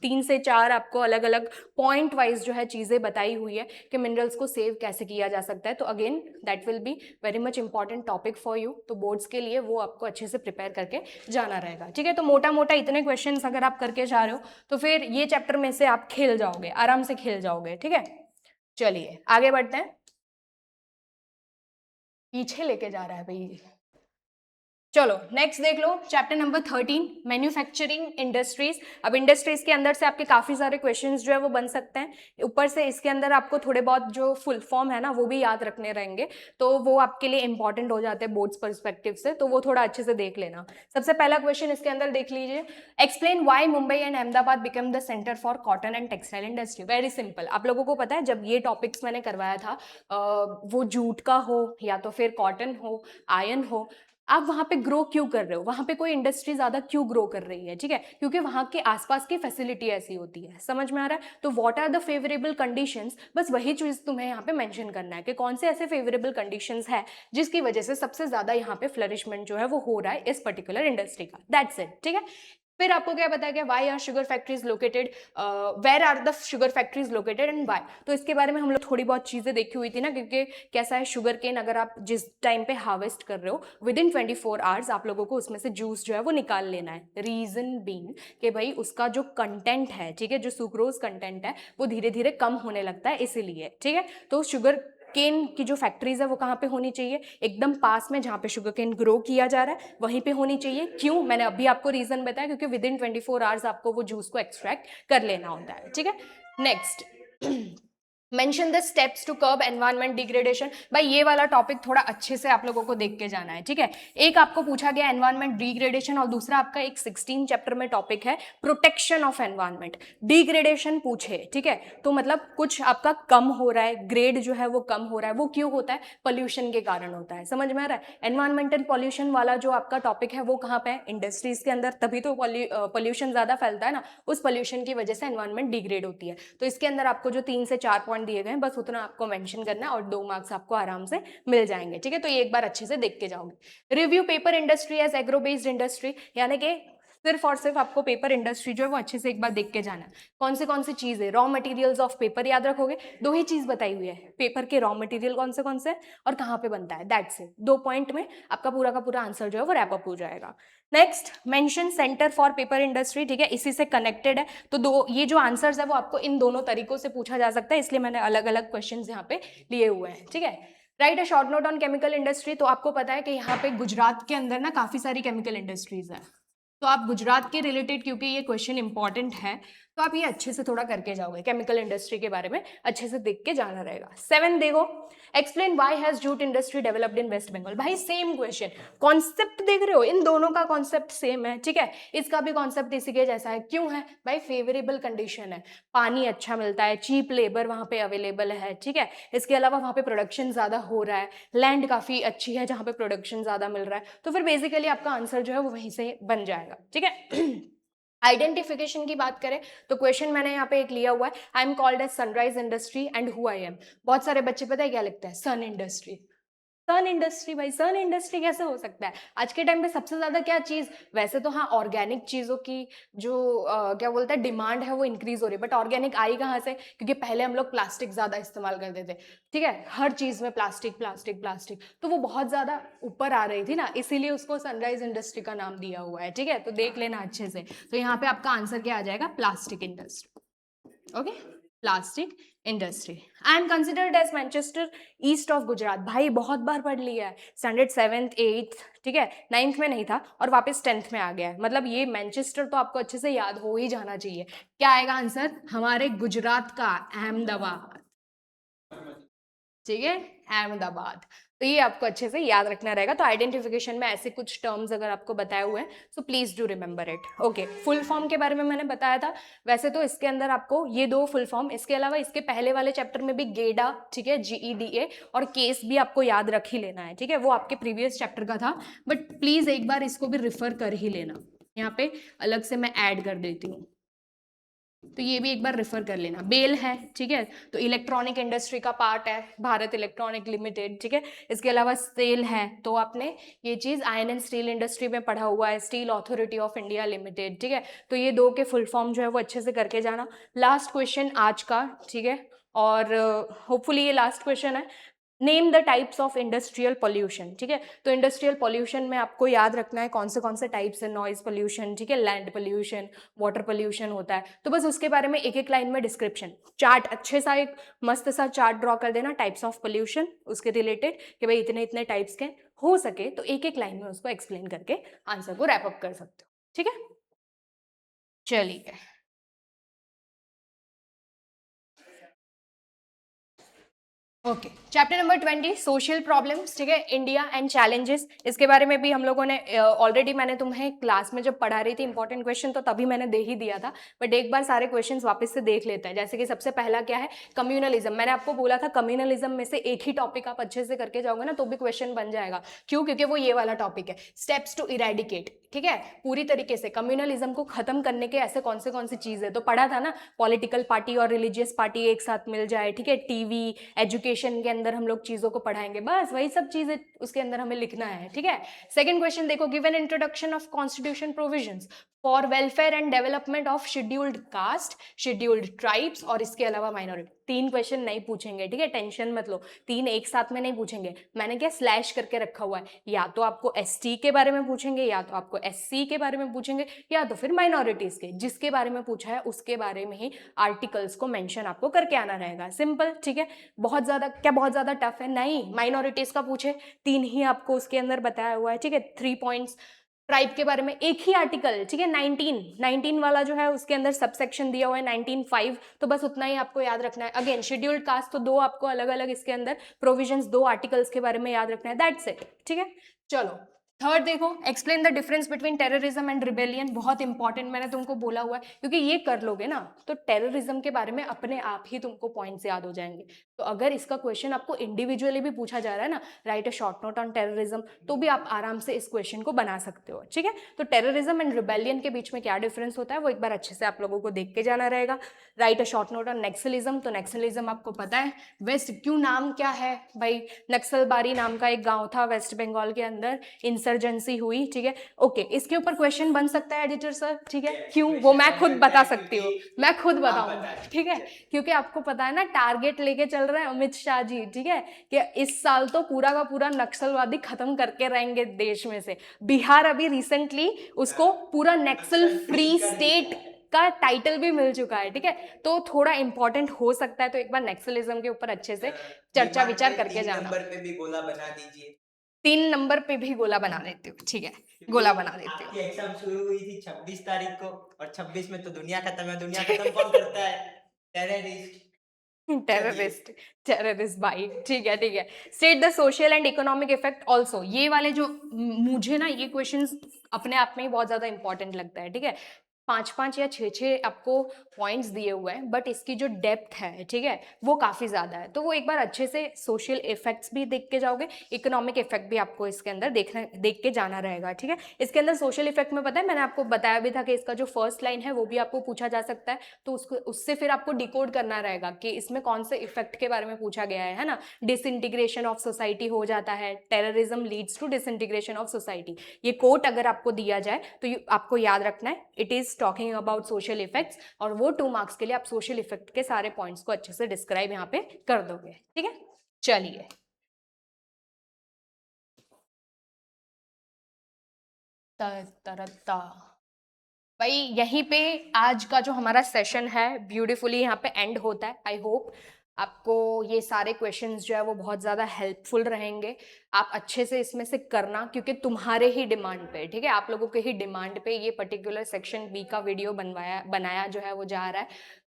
3 से 4 आपको अलग अलग पॉइंट वाइज जो है चीजें बताई हुई है कि मिनरल्स को सेव कैसे किया जा सकता है। तो again that will be very much important topic for you, तो बोर्ड्स के लिए वो आपको अच्छे से प्रिपेयर करके जाना रहेगा, ठीक है। तो मोटा मोटा इतने क्वेश्चंस अगर आप करके जा रहे हो तो फिर ये चैप्टर में से आप खेल जाओगे, आराम से खेल जाओगे, ठीक है। चलिए आगे बढ़ते हैं, पीछे लेके जा रहा है भाई। चलो नेक्स्ट देख लो, चैप्टर नंबर 13, मैन्युफैक्चरिंग इंडस्ट्रीज। अब इंडस्ट्रीज के अंदर से आपके काफी सारे क्वेश्चंस जो है वो बन सकते हैं। ऊपर से इसके अंदर आपको थोड़े बहुत जो फुल फॉर्म है ना वो भी याद रखने रहेंगे, तो वो आपके लिए इंपॉर्टेंट हो जाते हैं बोर्ड्स पर्सपेक्टिव से, तो वो थोड़ा अच्छे से देख लेना। सबसे पहला क्वेश्चन इसके अंदर देख लीजिए, explain why Mumbai and Ahmedabad become the centre for cotton and textile industry. Very simple, आप लोगों को पता है जब ये टॉपिक्स मैंने करवाया था, वो जूट का हो या तो फिर कॉटन हो, आयन हो, आप वहां पे ग्रो क्यों कर रहे हो, वहां पे कोई इंडस्ट्री ज्यादा क्यों ग्रो कर रही है, ठीक है, क्योंकि वहां के आसपास की फैसिलिटी ऐसी होती है। समझ में आ रहा है? तो what are the favourable conditions, बस वही चीज तुम्हें यहाँ पे मेंशन करना है कि कौन से ऐसे फेवरेबल कंडीशंस है जिसकी वजह से सबसे ज्यादा यहाँ पे फ्लरिशमेंट जो है वो हो रहा है इस पर्टिकुलर इंडस्ट्री का। दैट्स इट, ठीक है। फिर आपको क्या बताया गया, why are sugar factories located, where are the sugar factories located and why. तो इसके बारे में हम लोग थोड़ी बहुत चीजें देखी हुई थी ना, क्योंकि कैसा है शुगर केन अगर आप जिस टाइम पे हार्वेस्ट कर रहे हो विद इन 24 आवर्स आप लोगों को उसमें से जूस जो है वो निकाल लेना है। रीजन बीइंग कि भाई उसका जो कंटेंट है, ठीक है, जो सुक्रोज कंटेंट है वो धीरे धीरे कम होने लगता है, इसीलिए, ठीक है। तो शुगर केन की जो फैक्ट्रीज है वो कहाँ पे होनी चाहिए, एकदम पास में जहाँ पे शुगर केन ग्रो किया जा रहा है वहीं पे होनी चाहिए। क्यों, मैंने अभी आपको रीजन बताया, क्योंकि विद इन 24 आवर्स आपको वो जूस को एक्सट्रैक्ट कर लेना होता है, ठीक है। Next, mention the steps to curb environment degradation. भाई ये वाला टॉपिक थोड़ा अच्छे से आप लोगों को देख के जाना है, ठीक है। एक आपको पूछा गया एनवायरमेंट डिग्रेडेशन और दूसरा आपका एक 16 चैप्टर में टॉपिक है प्रोटेक्शन ऑफ एनवायरमेंट। डिग्रेडेशन पूछे, ठीक है, तो मतलब कुछ आपका कम हो रहा है, ग्रेड जो है वो कम हो रहा है, वो क्यों होता है, पोल्यूशन के कारण होता है। समझ में आ रहा है? एनवायरमेंटल पॉल्यूशन वाला जो आपका टॉपिक है वो कहाँ पे है, इंडस्ट्रीज के अंदर, तभी तो पॉल्यूशन ज्यादा फैलता है ना, उस पॉल्यूशन की वजह से एनवायरमेंट डिग्रेड होती है। तो इसके अंदर आपको जो 3 से 4 पॉइंट दिए गए हैं बस उतना आपको मेंशन करना है और 2 मार्क्स आपको आराम से मिल जाएंगे, ठीक है। तो ये एक बार अच्छे से देख के जाओगे। Review paper industry as agro based industry, यानी कि सिर्फ और सिर्फ आपको पेपर इंडस्ट्री जो है वो अच्छे से एक बार देख के जाना है। कौन सी चीज है, रॉ मटेरियल्स ऑफ पेपर याद रखोगे, 2 ही चीज बताई हुई है, पेपर के रॉ मटेरियल कौन से और कहाँ पे बनता है, दैट्स इट। 2 पॉइंट में आपका पूरा का पूरा आंसर जो है वो रैप अप हो जाएगा। Next, mention centre for paper industry, ठीक है, इसी से कनेक्टेड है। तो दो ये जो आंसर्स है वो आपको इन दोनों तरीकों से पूछा जा सकता है, इसलिए मैंने अलग अलग क्वेश्चन यहाँ पे लिए हुए हैं, ठीक है। Right a short note on chemical industry, तो आपको पता है कि यहाँ पे गुजरात के अंदर ना काफी सारी केमिकल इंडस्ट्रीज है, तो आप गुजरात के रिलेटेड, क्योंकि ये क्वेश्चन इंपॉर्टेंट है, तो आप ये अच्छे से थोड़ा करके जाओगे, केमिकल इंडस्ट्री के बारे में अच्छे से देख के जाना रहेगा। 7 देखो, explain why has jute industry developed in West Bengal. भाई सेम क्वेश्चन, कॉन्सेप्ट देख रहे हो, इन दोनों का कॉन्सेप्ट सेम है, ठीक है। इसका भी कॉन्सेप्ट इसी के जैसा है, क्यों है भाई, फेवरेबल कंडीशन है, पानी अच्छा मिलता है, चीप लेबर वहां पे अवेलेबल है, ठीक है। इसके अलावा वहां पे प्रोडक्शन ज्यादा हो रहा है, लैंड काफी अच्छी है जहां पे प्रोडक्शन ज्यादा मिल रहा है, तो फिर बेसिकली आपका आंसर जो है वो वहीं से बन जाएगा, ठीक है। आइडेंटिफिकेशन की बात करें तो क्वेश्चन मैंने यहाँ पे एक लिया हुआ है, I am called as sunrise industry and who I am. बहुत सारे बच्चे पता है क्या लिखते हैं, सन इंडस्ट्री। सन इंडस्ट्री, भाई सन इंडस्ट्री कैसे हो सकता है आज के टाइम पे, सबसे ज्यादा क्या चीज, वैसे तो हाँ ऑर्गेनिक चीजों की जो क्या बोलते हैं डिमांड है वो इंक्रीज हो रही है, बट ऑर्गेनिक आई कहाँ से, क्योंकि पहले हम लोग प्लास्टिक ज्यादा इस्तेमाल करते थे, ठीक है, हर चीज में प्लास्टिक प्लास्टिक प्लास्टिक, तो वो बहुत ज्यादा ऊपर आ रही थी ना, इसीलिए उसको सनराइज इंडस्ट्री का नाम दिया हुआ है, ठीक है। तो देख लेना अच्छे से, तो यहाँ पे आपका आंसर क्या आ जाएगा, plastic industry, okay, plastic industry. I am considered as Manchester east of Gujarat, भाई बहुत बार पढ़ लिया है, स्टैंडर्ड 7th 8th, ठीक है, 9th में नहीं था और वापस 10th में आ गया है, मतलब ये मैनचेस्टर तो आपको अच्छे से याद हो ही जाना चाहिए। क्या आएगा आंसर, हमारे गुजरात का अहमदाबाद, ठीक है, अहमदाबाद। तो ये आपको अच्छे से याद रखना रहेगा। तो आइडेंटिफिकेशन में ऐसे कुछ टर्म्स अगर आपको बताए हुए हैं so please do remember it, okay. Full form के बारे में मैंने बताया था, वैसे तो इसके अंदर आपको ये 2 फुल फॉर्म, इसके अलावा इसके पहले वाले चैप्टर में भी गेडा, ठीक है, GEDA और केस भी आपको याद रख ही लेना है, ठीक है, वो आपके प्रीवियस चैप्टर का था, बट प्लीज एक बार इसको भी रिफर कर ही लेना, यहाँ पे अलग से मैं ऐड कर देती हूँ, तो ये भी एक बार रेफर कर लेना। बेल है, ठीक है, तो इलेक्ट्रॉनिक इंडस्ट्री का पार्ट है, भारत इलेक्ट्रॉनिक लिमिटेड, ठीक है। इसके अलावा सेल है, तो आपने ये चीज आयरन एंड स्टील इंडस्ट्री में पढ़ा हुआ है, steel authority of India limited, ठीक है। तो ये 2 के फुल फॉर्म जो है वो अच्छे से करके जाना। लास्ट क्वेश्चन आज का, ठीक है, और होपफुली ये लास्ट क्वेश्चन है, name the types of industrial pollution, ठीक है। तो इंडस्ट्रियल पॉल्यूशन में आपको याद रखना है कौन से टाइप्स है, नॉइज पॉल्यूशन, ठीक है, लैंड पॉल्यूशन, वाटर पॉल्यूशन होता है, तो बस उसके बारे में एक एक लाइन में डिस्क्रिप्शन, चार्ट अच्छे सा एक मस्त सा चार्ट ड्रॉ कर देना टाइप्स ऑफ पॉल्यूशन उसके रिलेटेड, कि भाई इतने इतने टाइप्स के हो सके तो एक एक लाइन में उसको एक्सप्लेन करके आंसर को रैप अप कर सकते हो, ठीक है। चलिए, okay, chapter number 20 social problems, ठीक है, इंडिया एंड चैलेंजेस। इसके बारे में भी हम लोगों ने ऑलरेडी, मैंने तुम्हें क्लास में जब पढ़ा रही थी इंपॉर्टेंट क्वेश्चन तो तभी मैंने दे ही दिया था, बट एक बार सारे क्वेश्चंस वापस से देख लेते हैं। जैसे कि सबसे पहला क्या है, कम्युनलिज्म। मैंने आपको बोला था कम्युनलिज्म में से एक ही टॉपिक आप अच्छे से करके जाओगे ना तो भी क्वेश्चन बन जाएगा। क्यों? क्योंकि वो ये वाला टॉपिक है, स्टेप्स टू इरेडिकेट, ठीक है, पूरी तरीके से कम्युनलिज्म को खत्म करने के ऐसे कौन सी चीज है। तो पढ़ा था ना, पॉलिटिकल पार्टी और रिलीजियस पार्टी एक साथ मिल जाए, ठीक है, टीवी, एजुकेशन के अंदर हम लोग चीजों को पढ़ाएंगे, बस वही सब चीजें उसके अंदर हमें लिखना है, ठीक है। सेकंड क्वेश्चन देखो, give an introduction of constitution provisions for welfare and development of scheduled caste, scheduled tribes और इसके अलावा माइनॉरिटी। 3 क्वेश्चन नहीं पूछेंगे, ठीक है, टेंशन मत लो, 3 एक साथ में नहीं पूछेंगे। मैंने क्या स्लैश करके रखा हुआ है, या तो आपको एसटी के बारे में पूछेंगे, या तो आपको एससी के बारे में पूछेंगे, या तो फिर माइनॉरिटीज के। जिसके बारे में पूछा है उसके बारे में ही आर्टिकल्स को मेंशन आपको करके आना रहेगा, सिंपल, ठीक है। बहुत ज्यादा टफ है नहीं। माइनॉरिटीज का पूछे, 3 ही आपको उसके अंदर बताया हुआ है, ठीक है, 3 पॉइंट्स। ट्राइब के बारे में एक ही आर्टिकल, ठीक है, 19 वाला जो है उसके अंदर सबसेक्शन दिया हुआ है 19(5), तो बस उतना ही आपको याद रखना है। अगेन शेड्यूल्ड कास्ट, तो 2 आपको अलग अलग इसके अंदर प्रोविजंस, 2 आर्टिकल्स के बारे में याद रखना है, दैट्स इट, ठीक है। चलो थर्ड देखो, explain the difference between terrorism and rebellion. बहुत इंपॉर्टेंट, मैंने तुमको बोला हुआ है, क्योंकि ये कर लोगे ना तो टेररिज्म के बारे में अपने आप ही तुमको पॉइंट्स याद हो जाएंगे। तो अगर इसका क्वेश्चन आपको इंडिविजुअली भी पूछा जा रहा है ना, right a short note on terrorism, तो भी आप आराम से इस क्वेश्चन को बना सकते हो, ठीक है। तो टेररिज्म एंड रिबेलियन के बीच में क्या डिफरेंस होता है वो एक बार अच्छे से आप लोगों को देख के जाना रहेगा। Right a short note on Naxalism, तो नक्सलिज्म आपको पता है, वेस्ट, क्यों नाम क्या है भाई, नक्सलबारी नाम का एक गांव था वेस्ट बंगाल के अंदर, इंसर्जेंसी हुई, ठीक है। ओके, इसके ऊपर क्वेश्चन बन सकता है एडिटर सर, ठीक है, क्यों, वो मैं खुद बता सकती हूँ, मैं खुद बताऊंगा, ठीक है, क्योंकि आपको पता है ना टारगेट लेके चल रहे हैं अमित शाह जी, ठीक है, कि इस साल तो पूरा का पूरा नक्सलवादी खत्म करके रहेंगे देश में से। बिहार अभी रिसेंटली उसको पूरा नक्सल फ्री स्टेट का टाइटल भी मिल चुका है, ठीक है। तो थोड़ा इंपॉर्टेंट हो सकता है, तो एक बार नक्सलिज्म के ऊपर अच्छे से चर्चा विचार करके जाना। नंबर पे भी गोला बना दीजिए। 3 नंबर पे भी गोला बना देती हूँ, ठीक है, गोला बना देती आपकी एग्जाम शुरू हुई थी 26 तारीख को और 26 में तो दुनिया खत्म है। दुनिया खत्म कौन करता है? टेररिस्ट। हूँ। टेररिस्ट भाई, ठीक है, ठीक है। State the social and economic effect also. ये वाले जो मुझे ना ये क्वेश्चंस अपने आप में ही बहुत ज्यादा इंपॉर्टेंट लगता है, ठीक है। 5 या 6 आपको पॉइंट्स दिए हुए हैं, बट इसकी जो डेप्थ है, ठीक है, वो काफी ज्यादा है। तो वो एक बार अच्छे से सोशल इफेक्ट्स भी देख के जाओगे, इकोनॉमिक इफेक्ट भी आपको इसके अंदर देख के जाना रहेगा, ठीक है। इसके अंदर सोशल इफेक्ट में पता है, मैंने आपको बताया भी था कि इसका जो फर्स्ट लाइन है वो भी आपको पूछा जा सकता है, तो उसको उससे फिर आपको डिकोड करना रहेगा कि इसमें कौन से इफेक्ट के बारे में पूछा गया है ना। डिसइंटीग्रेशन ऑफ सोसाइटी हो जाता है, terrorism leads to disintegration of society. ये कोट अगर आपको दिया जाए तो आपको याद रखना है, it is talking about social effects, और वो 2 मार्क्स के लिए आप सोशल इफेक्ट के सारे पॉइंट्स को अच्छे से डिस्क्राइब यहाँ पे कर दोगे, ठीक है। चलिए तरता भाई, यहीं पे आज का जो हमारा सेशन है ब्यूटीफुली यहाँ पे एंड होता है। आई होप आपको ये सारे क्वेश्चंस जो है वो बहुत ज़्यादा हेल्पफुल रहेंगे। आप अच्छे से इसमें से करना, क्योंकि तुम्हारे ही डिमांड पे, ठीक है, आप लोगों के ही डिमांड पे ये पर्टिकुलर सेक्शन बी का वीडियो बनाया जो है वो जा रहा है।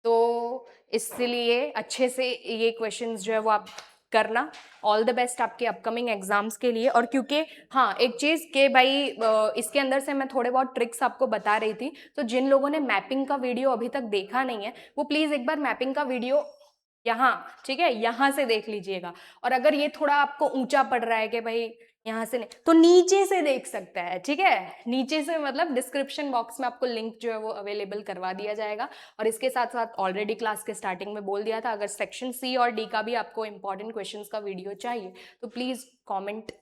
तो इसलिए अच्छे से ये क्वेश्चंस जो है वो आप करना। ऑल द बेस्ट आपके अपकमिंग एग्जाम्स के लिए। और क्योंकि हाँ, एक चीज़ कि भाई इसके अंदर से मैं थोड़े बहुत ट्रिक्स आपको बता रही थी, तो जिन लोगों ने मैपिंग का वीडियो अभी तक देखा नहीं है वो प्लीज़ एक बार मैपिंग का वीडियो यहाँ, ठीक है, यहाँ से देख लीजिएगा। और अगर ये थोड़ा आपको ऊंचा पड़ रहा है कि भाई यहाँ से नहीं, तो नीचे से देख सकता है, ठीक है, नीचे से, मतलब डिस्क्रिप्शन बॉक्स में आपको लिंक जो है वो अवेलेबल करवा दिया जाएगा। और इसके साथ साथ ऑलरेडी क्लास के स्टार्टिंग में बोल दिया था, अगर सेक्शन सी और डी का भी आपको इंपॉर्टेंट क्वेश्चंस का वीडियो चाहिए तो प्लीज़ कॉमेंट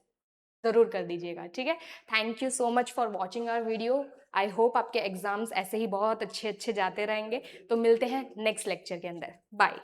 ज़रूर कर दीजिएगा, ठीक है। Thank you so much for watching our video. I hope आपके एग्जाम्स ऐसे ही बहुत अच्छे जाते रहेंगे। तो मिलते हैं नेक्स्ट लेक्चर के अंदर, बाय।